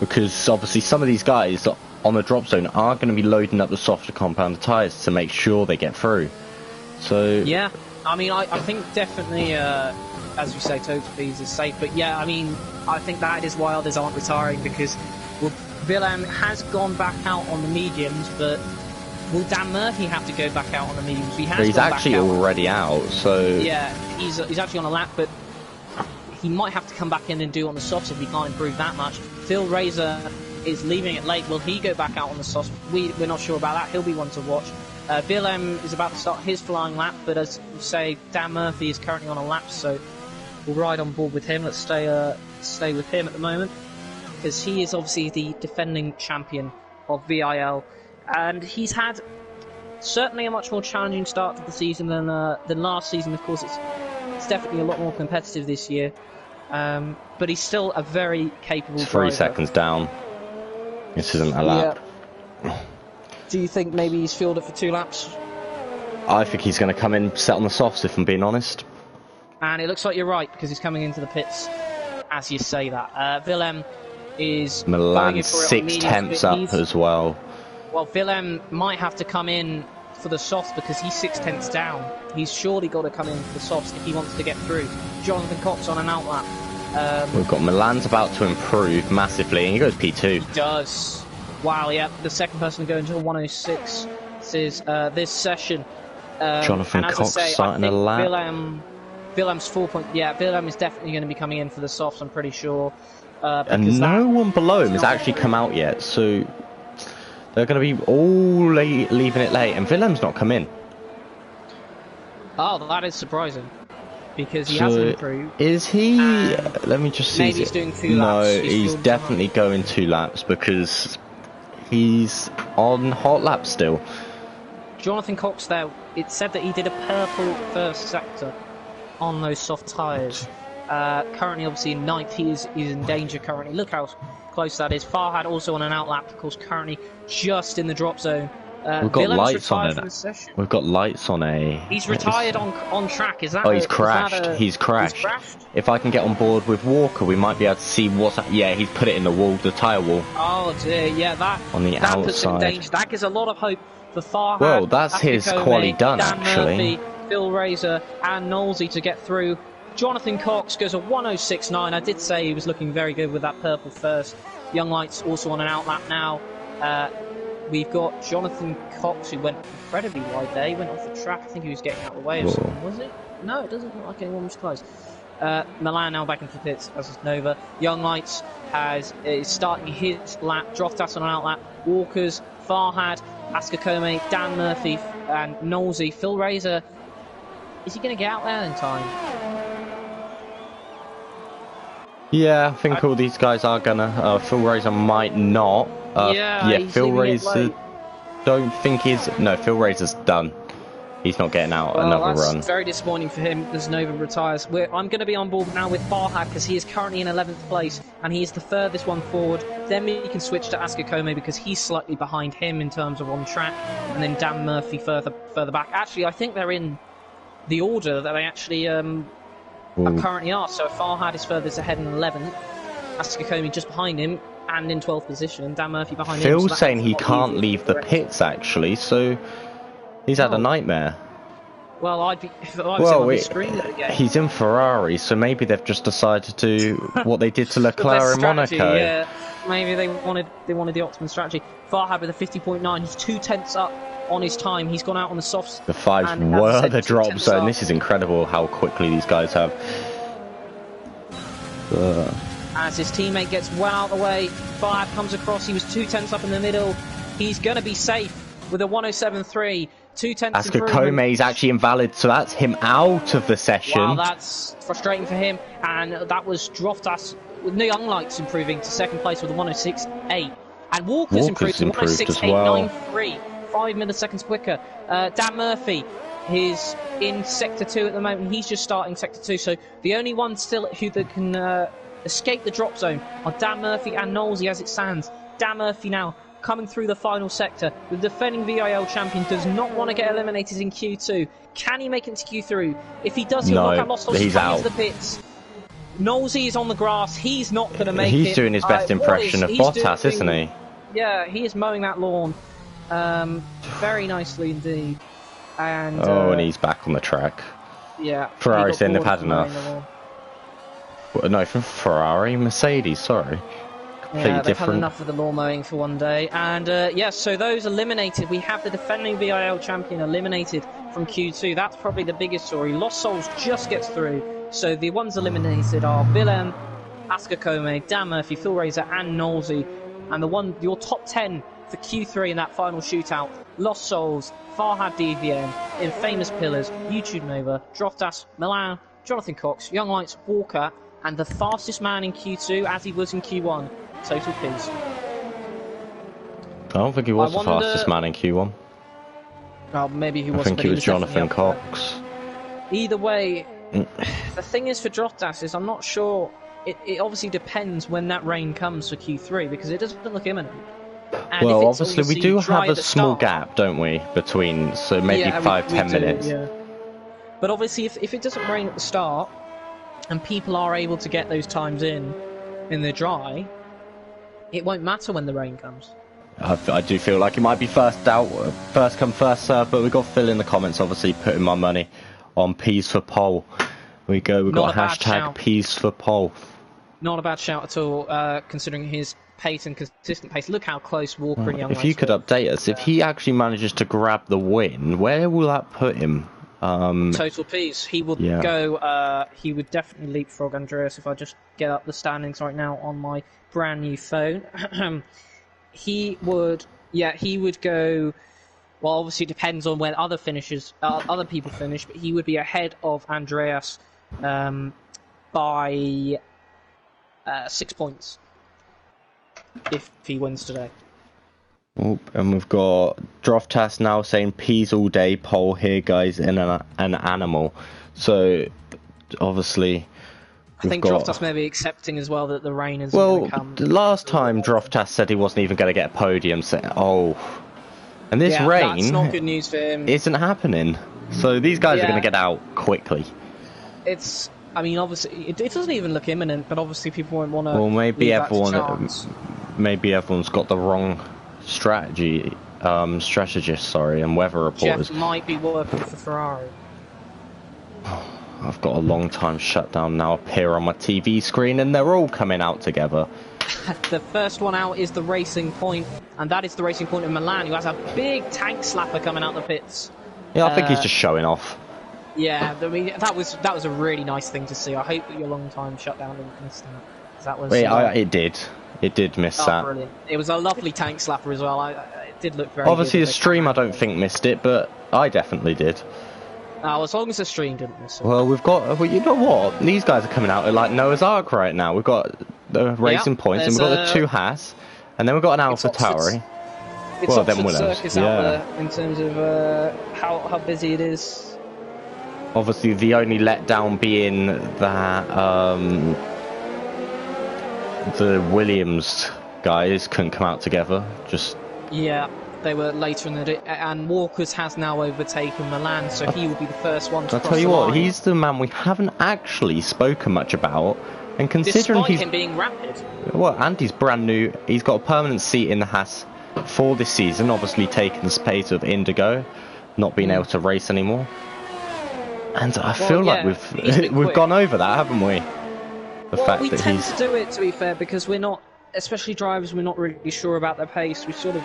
because obviously some of these guys on the drop zone are going to be loading up the softer compound tyres to make sure they get through. So yeah. I mean, I think definitely, as you say, Total P's is safe. But yeah, I mean, I think that is why others aren't retiring, because Willem has gone back out on the mediums, but will Dan Murphy have to go back out on the mediums? He's actually already out, so... Yeah, he's actually on a lap, but he might have to come back in and do on the softs if he can't improve that much. Phil Razor is leaving it late. Will he go back out on the softs? We're not sure about that. He'll be one to watch. Willem is about to start his flying lap, but as you say, Dan Murphy is currently on a lap, so we'll ride on board with him. Let's stay with him at the moment, because he is obviously the defending champion of VIL, and he's had certainly a much more challenging start to the season than last season. Of course, it's definitely a lot more competitive this year, but he's still a very capable driver. 3 seconds down. This isn't a lap. Yeah. Do you think maybe he's fielded for 2 laps? I think he's going to come in set on the softs, if I'm being honest. And it looks like you're right, because he's coming into the pits as you say that. Willem is... Milan 6 tenths up as well. Well, Willem might have to come in for the softs because he's 6/10 down. He's surely got to come in for the softs if he wants to get through. Jonathan Cox on an outlap. We've got Milan's about to improve massively, and he goes P2. He does. Wow, yeah, the second person to go into a 106 this session. Jonathan and as Cox I say, starting I a think lap. Willem's 4 point. Yeah, Willem is definitely going to be coming in for the softs, I'm pretty sure. And no one below him has actually come out yet, so they're going to be all leaving it late, and Willem's not come in. Oh, that is surprising. Because he hasn't improved. Is he? Let me just see. Maybe he's doing 2 laps. No, he's definitely going 2 laps because he's on hot lap still. Jonathan Cox, there, it said that he did a purple first sector on those soft tyres. Currently, obviously, in 9th, he's in danger currently. Look how close that is. Farhad also on an outlap, of course, currently just in the drop zone. We've got lights on it. We've got lights on a. He's retired on track. Is that? Oh, he's crashed. He's crashed. If I can get on board with Walker, we might be able to see what's. Yeah, he's put it in the wall, the tyre wall. Oh dear, yeah, that on the outside. Puts him in danger. That gives a lot of hope for Farhad. Well, that's his quali done, Dan actually. Murphy, Phil Razor, and Knowlesy to get through. Jonathan Cox goes a 106.9. I did say he was looking very good with that purple first. Young Lights also on an outlap now. We've got Jonathan Cox, who went incredibly wide there. He went off the track. I think he was getting out of the way of someone, was it? No, it doesn't look like anyone was close. Milan now back into the pits, as is Nova. Young Lights is starting his lap. Droftas on an outlap. Walkers, Farhad, Askakome, Dan Murphy, and Knowlesy. Phil Razor, is he going to get out there in time? Yeah, I think all these guys are gonna. Phil Razor might not. Yeah, Phil Razor. Don't think he's. No, Phil Razor's done. He's not getting out another run. That's very disappointing for him as Nova retires. I'm going to be on board now with Farhad because he is currently in 11th place and he is the furthest one forward. Then we can switch to Askakome because he's slightly behind him in terms of on track, and then Dan Murphy further back. Actually, I think they're in the order that they actually currently are. So Farhad is furthest ahead in 11th. Askakome just behind him and in 12th position. Dan Murphy behind him. Phil's saying he can't leave the pits actually, so he's had a nightmare. Well, I'd be if I was on the screen again. He's in Ferrari, so maybe they've just decided to do what they did to Leclerc in Monaco. Yeah, maybe they wanted the optimum strategy. Farhad with a 50.9. He's 2/10 up on his time. He's gone out on the softs. The 5s were the drop zone. This is incredible how quickly these guys have. As his teammate gets well out of the way, Farhad comes across. He was 2/10 up in the middle. He's going to be safe with a 107.3. 2/10 Askakome is actually invalid, so that's him out of the session. Wow, that's frustrating for him. And that was Droftas with Young Lights improving to second place with a 106.8. And Walker's improved to 106.893. 5 milliseconds quicker. Dan Murphy is in Sector 2 at the moment. He's just starting Sector 2. So the only one still who can escape the drop zone are Dan Murphy and Knowlesy as it stands. Dan Murphy now coming through the final sector. The defending VIL champion does not want to get eliminated in Q2. Can he make it to Q3? If he does, he'll knock out Lost House. He's out of the pits. Knowlesy is on the grass. He's not going to make it. He's doing his best impression of Bottas, isn't he? Yeah, he is mowing that lawn very nicely indeed. And and he's back on the track. Yeah. Ferrari saying they've had enough. No, from Ferrari, Mercedes, sorry. Yeah, they've had enough of the lawn mowing for one day. And yes, so those eliminated. We have the defending VIL champion eliminated from Q2. That's probably the biggest story. Lost Souls just gets through. So the ones eliminated are Willem, Askakome, Dan Murphy, Phil Razor, and Knowlesy. And your top 10 for Q3 in that final shootout: Lost Souls, Farhad DVM, Infamous Pillars, YouTube Nova, Droftas, Milan, Jonathan Cox, Young Lights, Walker, and the fastest man in Q2 as he was in Q1. Total Ps. I don't think he was the fastest man in Q1. Well, maybe he wasn't. I think he was Jonathan Cox. Either way, the thing is for Droftas is I'm not sure. It obviously depends when that rain comes for Q3 because it doesn't look imminent. And well, obviously we do have a small gap, don't we, between, so maybe 5-10 minutes. Yeah. But obviously if it doesn't rain at the start and people are able to get those times in the dry, it won't matter when the rain comes. I do feel like it might be first out, first come, first serve, but we've got Phil in the comments, obviously, putting my money on Peas for Pole. We've got hashtag Peas for Pole. Not a bad shout at all, considering his pace and consistent pace. Look how close Walker and Young If you could update us, if he actually manages to grab the win, where will that put him? Total P's. He would go. He would definitely leapfrog Andreas. If I just get up the standings right now on my brand new phone, he would. Yeah, he would go. Well, obviously, it depends on where other other people finish, but he would be ahead of Andreas by 6 points if he wins today. Oh, and we've got Droftas now saying peas all day, Pole here, guys, and an animal. So, obviously, I think Droftas may be accepting as well that the rain is well, going to come. The last time Droftas said he wasn't even going to get a podium, and this rain that's not good news for him. Isn't happening. So these guys are going to get out quickly. I mean, obviously, it doesn't even look imminent, but obviously people won't want to. Well, maybe everyone's got the wrong strategist, and weather reporters. Jeff might be working for Ferrari. I've got a long time shutdown now appear on my TV screen, and they're all coming out together. The first one out is the Racing Point, and that is the Racing Point of Milan, who has a big tank slapper coming out the pits. Yeah, I think he's just showing off. Yeah, I mean, that was a really nice thing to see. I hope that your long time shutdown didn't miss that. That was. It did. It did miss that. Brilliant. It was a lovely tank slapper as well. It did look very. Obviously, good. the stream I don't think missed it, but I definitely did. As long as the stream didn't miss it. Well, you know what? These guys are coming out at like Noah's Ark right now. We've got the Racing Points, and we've got the two Haas, and then we've got an Alpha Tauri. It's Oxford Circus out there in terms of how busy it is. Obviously, the only letdown being that the Williams guys couldn't come out together. They were later in the day, and Walker's has now overtaken Milan, so he will be the first one to cross the line. I'll tell you what, he's the man we haven't actually spoken much about, and considering despite him being rapid. Well, and he's brand new. He's got a permanent seat in the Haas for this season, obviously taking the space of Indigo, not being able to race anymore. And I feel like we've gone over that, haven't we? We tend to do it, to be fair, because we're not, especially drivers, we're not really sure about their pace. We sort of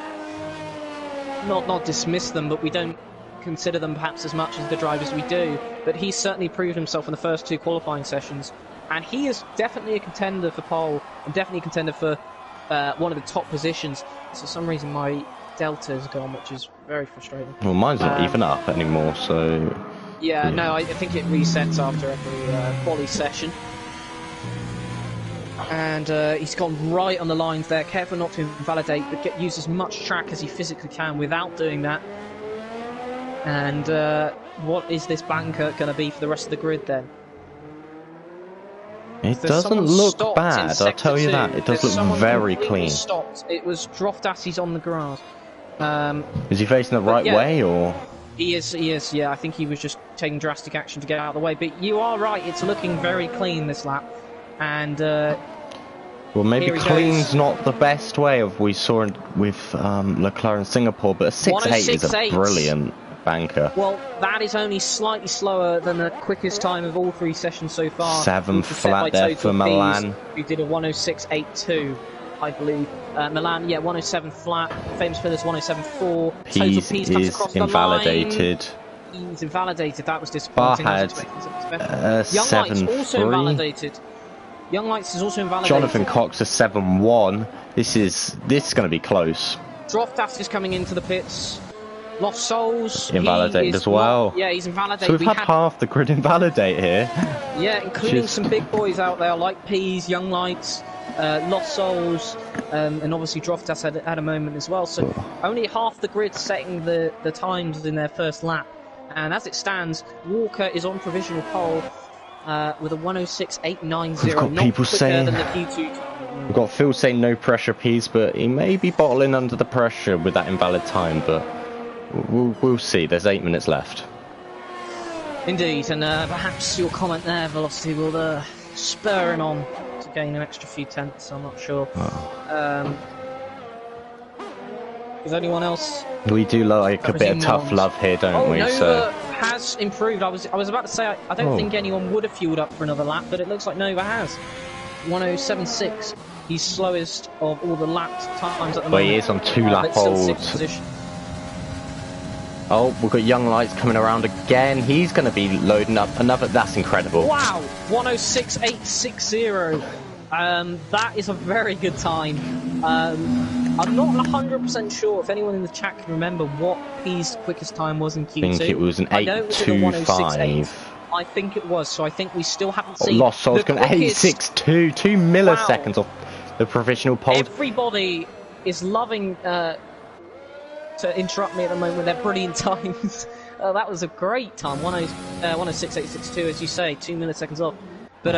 not dismiss them, but we don't consider them perhaps as much as the drivers we do. But he's certainly proved himself in the first two qualifying sessions, and he is definitely a contender for pole and definitely a contender for one of the top positions. For some reason, my delta has gone, which is very frustrating. Well, mine's not even up anymore, so. Yeah, no, I think it resets after every quali session. And he's gone right on the lines there. Careful not to invalidate, but use as much track as he physically can without doing that. And what is this banker going to be for the rest of the grid then? It doesn't look bad, I'll tell you that. It does look very clean. Stopped. It was Droftas on the grass. Is he facing the right way, or...? He is, yeah. I think he was just taking drastic action to get out of the way. But you are right, it's looking very clean this lap. And, well, maybe clean's not the best way of we saw with Leclerc in Singapore, but a 6.8 is a brilliant banker. Well, that is only slightly slower than the quickest time of all three sessions so far. 7 flat there for Milan. We did a 106.82, I believe. Milan, 107 flat. Famous Fillers 107.4. Pease is invalidated. He's invalidated. That was disappointing. Bar had Young Lights also invalidated. Young Lights is also invalidated. Jonathan Cox a 7-1. This is going to be close. Droftas is coming into the pits. Lost Souls invalidated as well. He's invalidated. So we've had half the grid invalidate here. Yeah, including some big boys out there like Pease, Young Lights, Lost Souls, and obviously Droftas had a moment as well. So only half the grid setting the times in their first lap. And as it stands, Walker is on provisional pole with a 106.890. We've got people saying than the Q2. We've got Phil saying no pressure, Pease, but he may be bottling under the pressure with that invalid time. But we'll see. There's 8 minutes left. Indeed, and perhaps your comment there, Velocity, will spur him on to gain an extra few tenths. I'm not sure. Is anyone else? We do like a bit of tough ones. love here, don't we? Nova So has improved. I was about to say I don't think anyone would have fueled up for another lap, but it looks like Nova has. 107.6. He's slowest of all the lap times at the moment. But he is on 2 lap olds. Oh, we've got Young Lights coming around again. He's going to be loading up another. That's incredible. Wow, 106.860. That is a very good time. I'm not 100% sure if anyone in the chat can remember what P's quickest time was in Q2. I think it was an 8.25. I think it was, so I think we still haven't seen. Lost Soul's going 8.62, 2 milliseconds off the provisional pole. Everybody is loving to interrupt me at the moment with their brilliant times. That was a great time, 106.862, as you say, 2 milliseconds off. But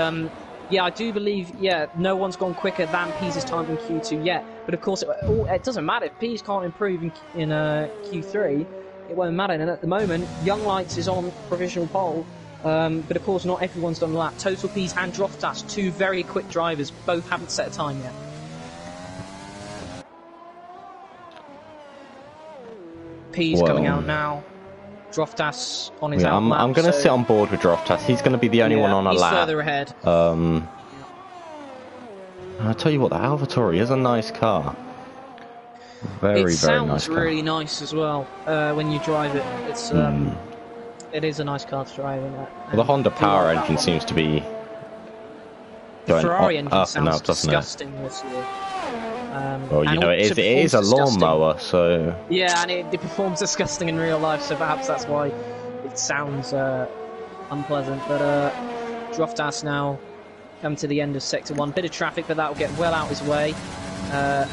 yeah, I do believe, no one's gone quicker than Pease's time in Q2 yet. But of course, it doesn't matter. If Pease can't improve in Q3, it won't matter. And at the moment, Young Lights is on provisional pole. But of course, not everyone's done the lap. Total Pease and Droftas, 2 very quick drivers, both haven't set a time yet. Pease coming out now. Droftas on his out lap. I'm going to sit on board with Droftas. He's going to be the only one on a lap. He's further ahead. I'll tell you what, the AlphaTauri is a nice car. Very, very nice car. It sounds really nice as well when you drive it. It's it is a nice car to drive in. Well, the Honda power engine seems to be going the Ferrari engine up sounds and up, doesn't disgusting this year. Well, you know, it is a lawnmower, so... Yeah, and it performs disgusting in real life, so perhaps that's why it sounds unpleasant. But Droftas now come to the end of Sector 1. Bit of traffic, but that will get well out his way,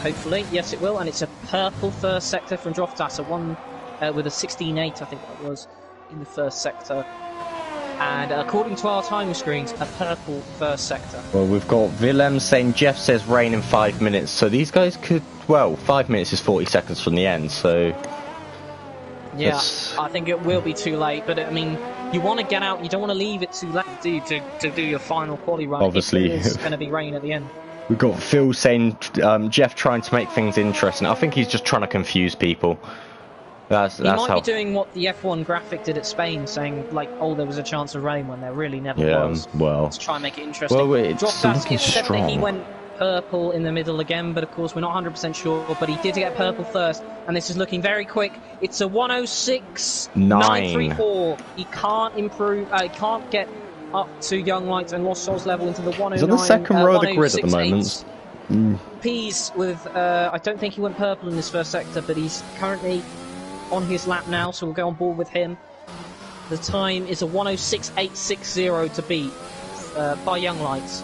hopefully. Yes, it will, and it's a purple first sector from Droftas, with a 16.8, I think that was, in the first sector. And according to our timing screens, a purple first sector. Well, we've got Willem saying Jeff says rain in 5 minutes, so these guys could... Well, 5 minutes is 40 seconds from the end, so... Yeah, I think it will be too late, but I mean, you want to get out, you don't want to leave it too late, do you, to do your final quali run. Obviously. It's going to be rain at the end. We've got Phil saying Jeff trying to make things interesting. I think he's just trying to confuse people. He might be doing what the F1 graphic did at Spain, saying, like, oh, there was a chance of rain when there really never was. Well... To try and make it interesting. Well, it's looking said strong. that he went purple in the middle again, but of course we're not 100% sure, but he did get purple first, and this is looking very quick. It's a 106.934. He can't improve, he can't get up to Young Lights and Lost Souls level into the 109. He's on the second row of the grid at the moment. Pease with, I don't think he went purple in this first sector, but he's currently on his lap now, so we'll go on board with him. The time is a 106.860 to beat by Young Lights.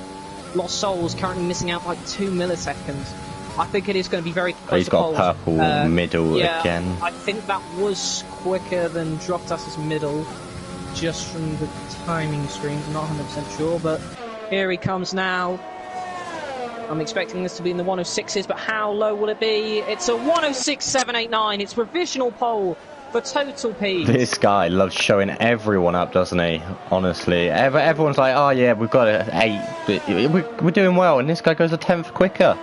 Lost Souls currently missing out like 2 milliseconds. I think it is going to be very close. He's got purple middle again. I think that was quicker than Droftas' middle, just from the timing screens. I'm not 100% sure, but here he comes now. I'm expecting this to be in the 106s, but how low will it be? It's a 106.789. It's provisional pole for Total P. This guy loves showing everyone up, doesn't he? Honestly, everyone's like, "Oh yeah, we've got an 8. We're doing well," and this guy goes a 10th quicker.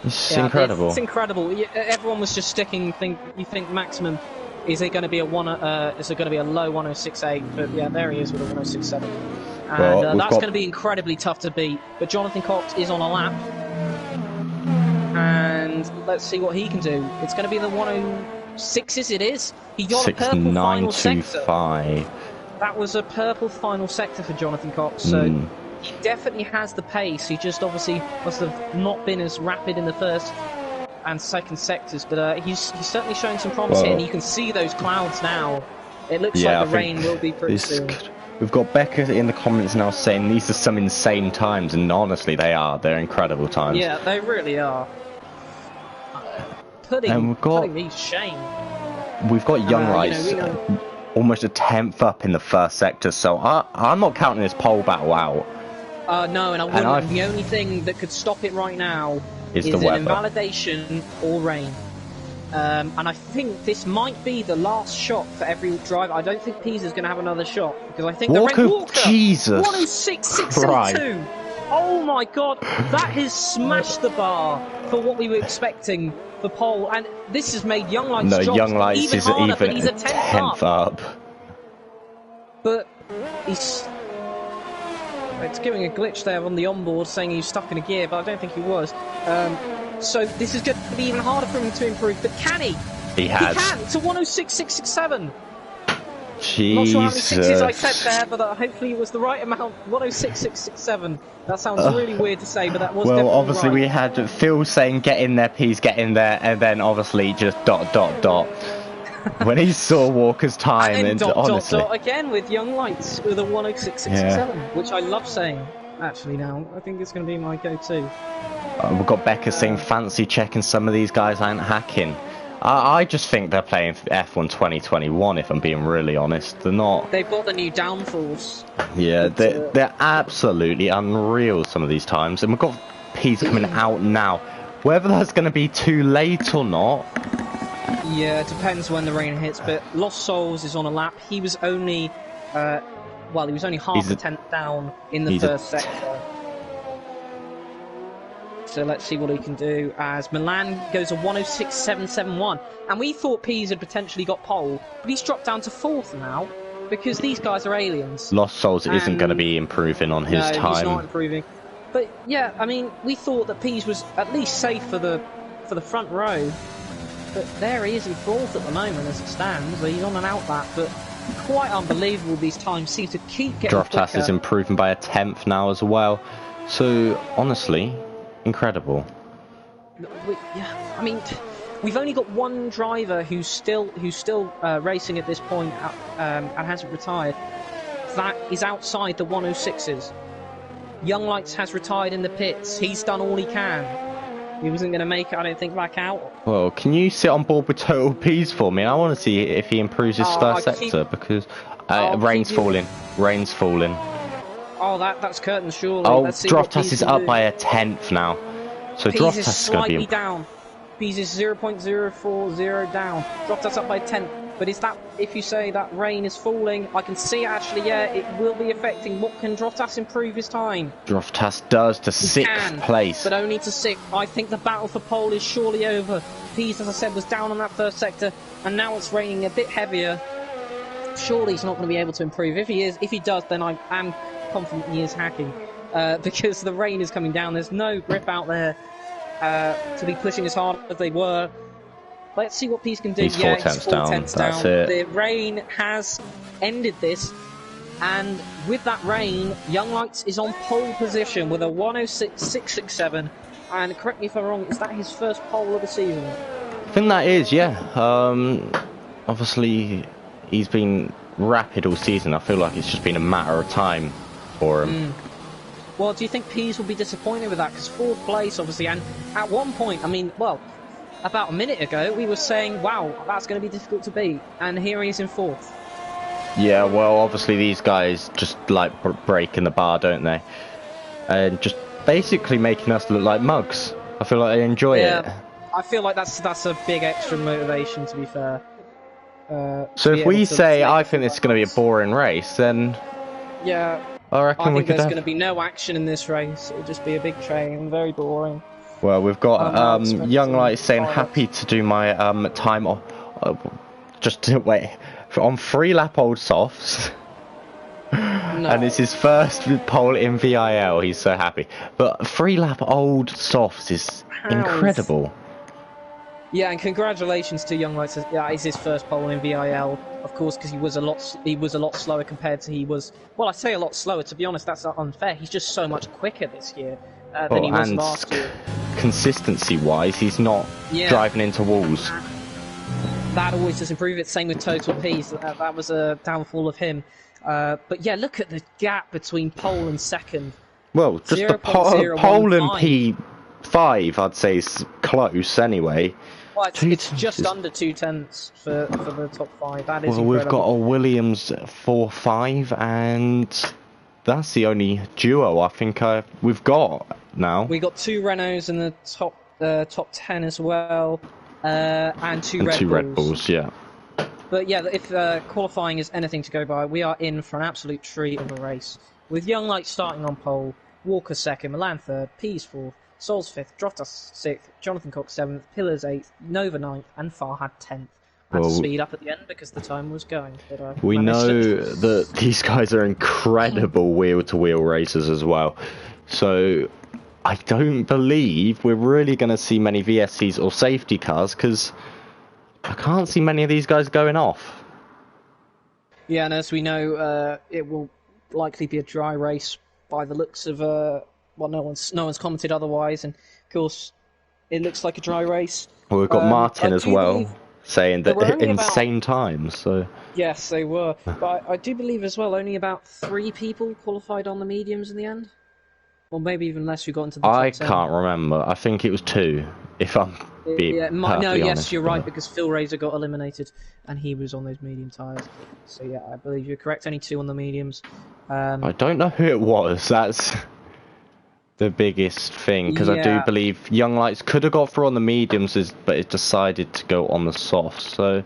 It's incredible. It's incredible. Everyone was just sticking. You think maximum? Is it going to be a is it going to be a low 106.8? But yeah, there he is with a 106.7. And that's going to be incredibly tough to beat. But Jonathan Cox is on a lap. And let's see what he can do. It's going to be the 106s, it is. He got a purple final sector. That was a purple final sector for Jonathan Cox. So he definitely has the pace. He just obviously must have not been as rapid in the first and second sectors. But he's certainly showing some promise here. And you can see those clouds now. It looks like the rain will be pretty soon. We've got Becca in the comments now saying these are some insane times, and honestly they are. They're incredible times. Yeah, they really are. Putting me to shame. We've got Young Lights almost a 10th up in the first sector, so I'm not counting this pole battle out. No, and I wouldn't. The only thing that could stop it right now is the weather. Invalidation or rain. And I think this might be the last shot for every driver. I don't think Pisa's going to have another shot, because I think Walker, Jesus 106.672. Oh my god, that has smashed the bar for what we were expecting for pole, and this has made Young Lights' No, jobs Young Lights even is harder, even but he's a 10th up. But he's... It's giving a glitch there on the onboard, saying he's stuck in a gear, but I don't think he was. So this is going to be even harder for him to improve, but can he? He has. He can! It's a 106.667! Jesus. Not sure how many sixes I said there, but hopefully it was the right amount. 106.667. That sounds really weird to say, but that was definitely obviously right. we had Phil saying get in there, please get in there, and then obviously just ... when he saw Walker's time, and honestly... dot again with Young Lights with a 106.667, which I love saying, actually now. I think it's going to be my go-to. We've got Becca saying fancy checking some of these guys aren't hacking. I just think they're playing F1 2021, if I'm being really honest. They're not... They've got the new downforce. Yeah, they're absolutely unreal some of these times. And we've got P's coming out now. Whether that's going to be too late or not... Yeah, it depends when the rain hits, but Lost Souls is on a lap. He was only... well, he was only half a tenth down in the first sector. So let's see what he can do as Milan goes a 106.771. And we thought Pease had potentially got pole, but he's dropped down to 4th now because these guys are aliens. Lost Souls isn't going to be improving on his time. No, he's not improving. But yeah, I mean, we thought that Pease was at least safe for the front row. But there he is in 4th at the moment as it stands. He's on an out lap, but quite unbelievable these times seem to keep getting Droftas is improving by a 10th now as well. So honestly... incredible. Yeah, I mean, we've only got one driver who's still racing at this point and hasn't retired. That is outside the 106s. Young Lights has retired in the pits. He's done all he can. He wasn't going to make it, I don't think, back out. Well, can you sit on board with Total P's for me? I want to see if he improves his first sector because rain's falling. Rain's falling. Oh, that's curtains, surely. Oh, Droftas is up by a 10th now. So Droftas is slightly down. Pease is 0.040 down. Droftas up by 10th. But is that, if you say that rain is falling, I can see actually, yeah, it will be affecting. What can Droftas improve his time? Droftas does to 6th place. But only to 6th. I think the battle for pole is surely over. Pease, as I said, was down on that first sector, and now it's raining a bit heavier. Surely he's not going to be able to improve. If he does, then I am confident he is hacking because the rain is coming down. There's no grip out there to be pushing as hard as they were. Let's see what Pease can do. He's 4 tenths down. That's it. The rain has ended this, and with that rain, Young Lights is on pole position with a 106.667. And correct me if I'm wrong, is that his first pole of the season? I think that is, yeah. Obviously, he's been rapid all season. I feel like it's just been a matter of time for him. Well, do you think Pease will be disappointed with that? Because 4th place, obviously, and at one point, I mean, well, about a minute ago, we were saying, wow, that's going to be difficult to beat, and here he is in 4th. Yeah, well, obviously these guys just like breaking the bar, don't they? And just basically making us look like mugs. I feel like they enjoy it. I feel like that's a big extra motivation, to be fair. So if we say, I think it's going to be a boring race, then... Yeah, I reckon we could there's going to be no action in this race. It'll just be a big train, very boring. Well, we've got Young Light saying happy to do my time on... just to wait. On 3 lap old softs. No. And it's his first pole in VIL. He's so happy. But 3 lap old softs is incredible. Yeah, and congratulations to Young Lights. Yeah, it's his first pole in VIL, of course, because he was a lot slower compared to Well, I say a lot slower. To be honest, that's unfair. He's just so much quicker this year than he was last year. Consistency-wise, he's not driving into walls. That always does improve it. Same with Total P's. That was a downfall of him. But yeah, look at the gap between pole and second. Well, just the pole and P5, I'd say, is close anyway. Well, it's just under 2 tenths for the top 5. That is incredible. We've got a Williams 4.5, and that's the only duo I think we've got now. We got 2 Renaults in the top 10 as well, and 2 Red Bulls. Yeah. But yeah, if qualifying is anything to go by, we are in for an absolute treat of a race. With Young Lights starting on pole, Walker 2nd, Milan 3rd, Pease 4th, Souls 5th, Droftus 6th, Jonathan Cox 7th, Pillars 8th, Nova 9th, and Farhad 10th. I had to speed up at the end because the time was going. But we know that these guys are incredible wheel-to-wheel racers as well. So I don't believe we're really going to see many VSCs or safety cars because I can't see many of these guys going off. Yeah, and as we know, it will likely be a dry race by the looks of... well, no one's commented otherwise, and of course, it looks like a dry race. Well, we've got Martin as well, saying that insane times. So yes, they were. But I do believe as well, only about 3 people qualified on the mediums in the end. Or maybe even less who got into the top 10. I can't remember. I think it was 2, if I'm being perfectly honest. You're right, because Phil Razor got eliminated, and he was on those medium tyres. So yeah, I believe you're correct. Only 2 on the mediums. I don't know who it was. That's the biggest thing, because I do believe Young Lights could have got through on the mediums, but it decided to go on the softs. So,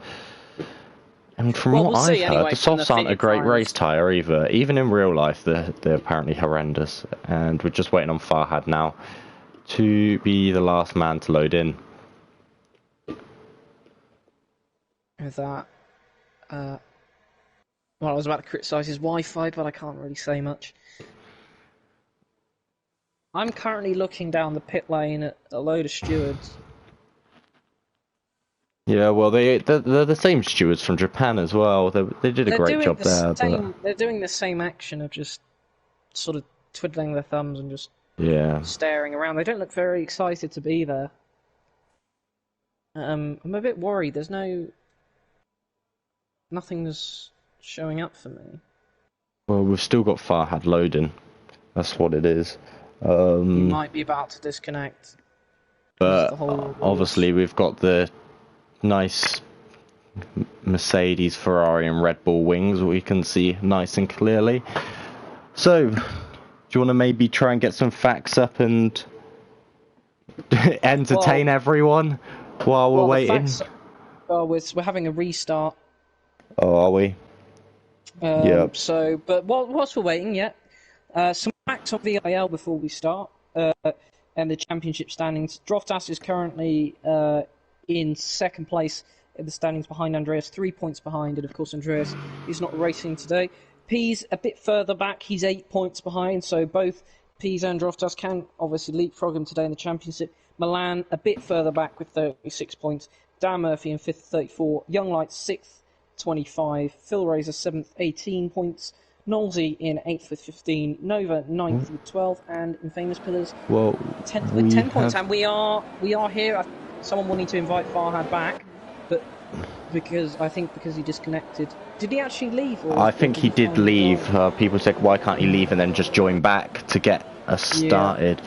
and from what I've heard, the softs aren't a great race tyre either. Even in real life, they're apparently horrendous. And we're just waiting on Farhad now to be the last man to load in. With that, well, I was about to criticise his Wi-Fi, but I can't really say much. I'm currently looking down the pit lane at a load of stewards. Yeah, well, they're the same stewards from Japan as well. They did a great job there. They're doing the same action of just sort of twiddling their thumbs and just staring around. They don't look very excited to be there. I'm a bit worried. There's nothing's showing up for me. Well, we've still got Farhad loading. That's what it is. He might be about to disconnect. But obviously we've got the nice Mercedes, Ferrari and Red Bull wings we can see nice and clearly. So, do you want to maybe try and get some facts up and entertain everyone while we're waiting? We're having a restart. Oh, are we? Yep. So, but whilst we're waiting, some facts on VIL before we start, and the championship standings. Droftas is currently in 2nd place in the standings behind Andreas, 3 points behind, and of course Andreas is not racing today. P's a bit further back, he's 8 points behind, so both P's and Droftas can obviously leapfrog him today in the championship. Milan a bit further back with 36 points, Dan Murphy in 5th, 34, Young Lights 6th, 25, Phil Razor 7th, 18 points, Nolsey in 8th with 15, Nova 9th with 12, and Infamous Pillars 10th with 10 points. And we are here. Someone will need to invite Farhad back, but because he disconnected. Did he actually leave? Or I think he did leave. People said, why can't he leave and then just join back to get us started?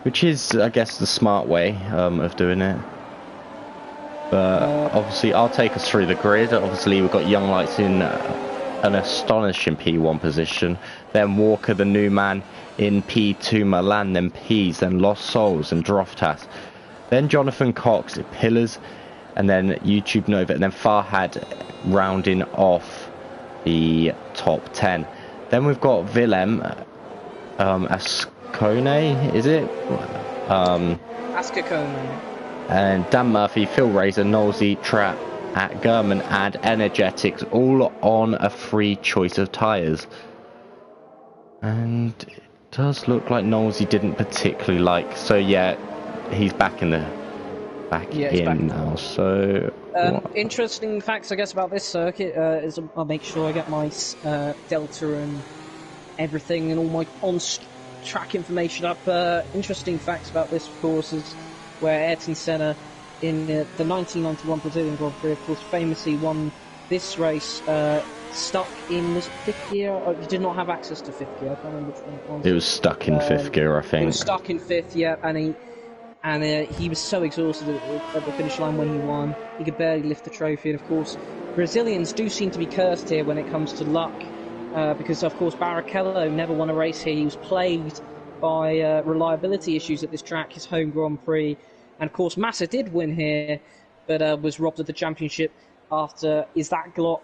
Which is, I guess, the smart way of doing it. But obviously, I'll take us through the grid. Obviously, we've got Young Lights in an astonishing P1 position. Then Walker, the new man, in P2, Milan, then P's, then Lost Souls and Droftas. Then Jonathan Cox at Pillars, and then YouTube Nova, and then Farhad rounding off the top 10. Then we've got Willem Ascone, is it? Ascone. And Dan Murphy, Phil Razor, Nolsey, Trap, at German and Energetics, all on a free choice of tyres. And it does look like Nolsey didn't particularly like. So yeah, he's back in now. So interesting facts, I guess, about this circuit is I'll make sure I get my Delta and everything and all my on-track information up. Interesting facts about this, of course, is where Ayrton Senna in the 1991 Brazilian Grand Prix, of course, famously won this race stuck in, was it 5th gear? Or he did not have access to 5th gear. I can't remember which one it was. It was stuck in 5th gear, I think. It was stuck in 5th, yeah, and he was so exhausted at the finish line when he won. He could barely lift the trophy, and of course, Brazilians do seem to be cursed here when it comes to luck, because of course Barrichello never won a race here. He was plagued by reliability issues at this track, his home Grand Prix. And of course Massa did win here, but was robbed of the championship after Isaac Glock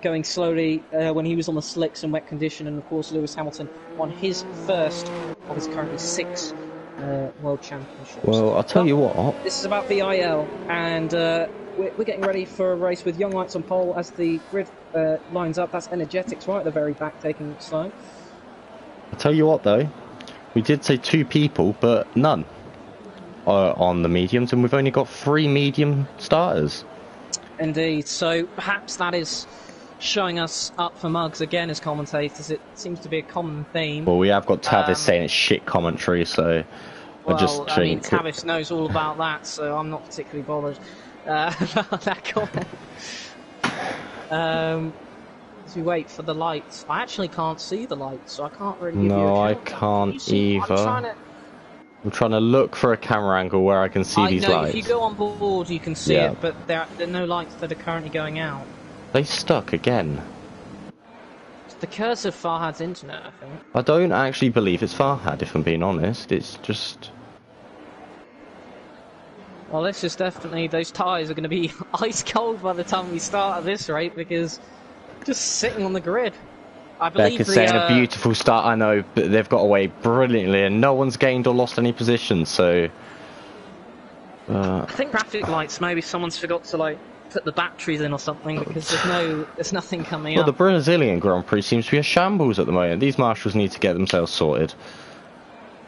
going slowly when he was on the slicks and wet condition. And of course Lewis Hamilton won his first of his currently 6 World Championships. Well, I'll tell you what. This is about VIL, and we're getting ready for a race with Young Lights on pole as the grid lines up. That's Energetics right at the very back, taking it slow. I'll tell you what, though. We did say 2 people, but none are on the mediums, and we've only got 3 medium starters. Indeed. So perhaps that is showing us up for mugs again as commentators. It seems to be a common theme. Well, we have got Tavis saying it's shit commentary, so I mean, Tavis knows all about that, so I'm not particularly bothered about that comment. As we wait for the lights, I actually can't see the lights, so I can't really give you a No, I count. can't either. I'm trying to look for a camera angle where I can see these lights. If you go on board, you can see it, but there are no lights that are currently going out. They stuck again. It's the curse of Farhad's internet, I think. I don't actually believe it's Farhad, if I'm being honest. It's just... Well, this is definitely... Those tyres are going to be ice cold by the time we start at this rate, because just sitting on the grid. I believe Becca's saying a beautiful start, I know, but they've got away brilliantly, and no one's gained or lost any position, so... I think traffic lights, maybe someone's forgot to, like, put the batteries in or something, because there's nothing coming up. Well, the Brazilian Grand Prix seems to be a shambles at the moment. These marshals need to get themselves sorted.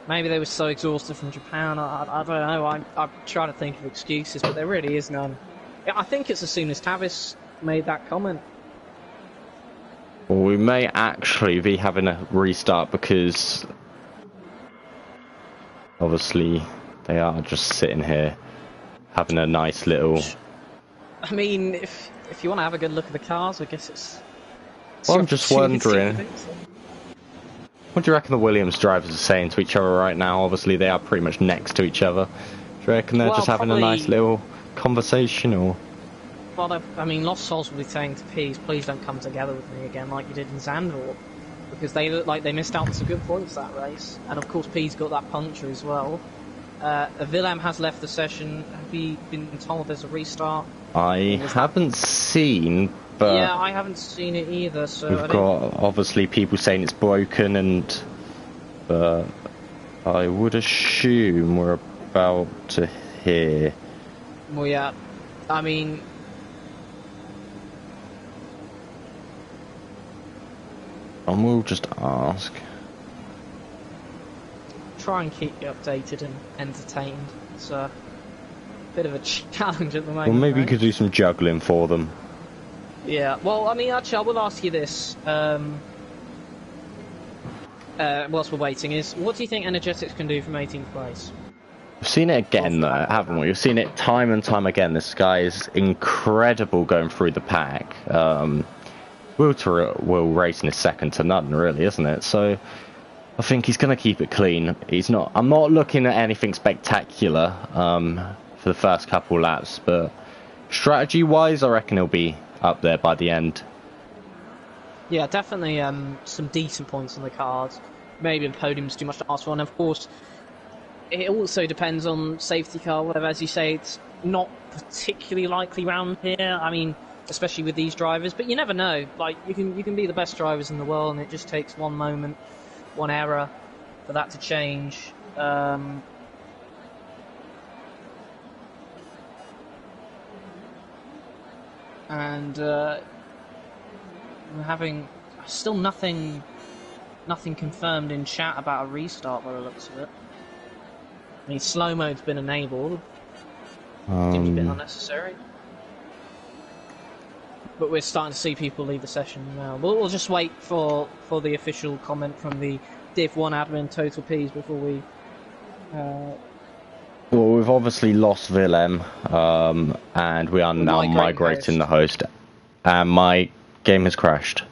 Maybe they were so exhausted from Japan, I don't know, I'm trying to think of excuses, but there really is none. Yeah, I think it's as soon as Tavis made that comment. Well, we may actually be having a restart because obviously they are just sitting here having a nice little... I mean, if you want to have a good look at the cars, I guess it's well, I'm just wondering, what do you reckon the Williams drivers are saying to each other right now? Obviously they are pretty much next to each other. Do you reckon they're just having a nice little conversation, or...? Well, I mean, Lost Souls will be saying to Pease, please don't come together with me again like you did in Zandvoort, because they look like they missed out on some good points that race, and of course Pease got that puncture as well. Willem has left the session. Have you been told there's a restart? I haven't seen, but... Yeah, I haven't seen it either, so... We've got, obviously, people saying it's broken, and... I would assume we're about to hear... Well, yeah, I mean... And we'll just ask. Try and keep you updated and entertained. It's a bit of a challenge at the moment. Well, maybe right? you could do some juggling for them. Yeah, well, I mean, actually, I will ask you this. Whilst we're waiting, is what do you think Energetics can do from 18th place? We've seen it again, though, haven't we? We've seen it time and time again. This guy is incredible going through the pack. Will racing is second to none, really, isn't it? So I think he's going to keep it clean. I'm not looking at anything spectacular for the first couple laps, but strategy-wise, I reckon he'll be up there by the end. Yeah, definitely some decent points on the cards. Maybe a podium's too much to ask for, and of course, it also depends on safety car, whatever. As you say, it's not particularly likely round here. I mean, especially with these drivers, but you never know. Like, you can be the best drivers in the world, and it just takes one moment, one error, for that to change. And we're having still nothing confirmed in chat about a restart by the looks of it. I mean, slow mode's been enabled. Seems a bit unnecessary. But we're starting to see people leave the session now. We'll just wait for the official comment from the Div 1 admin Total Ps before we... Well, we've obviously lost Willem, and we are now migrating the host, and my game has crashed.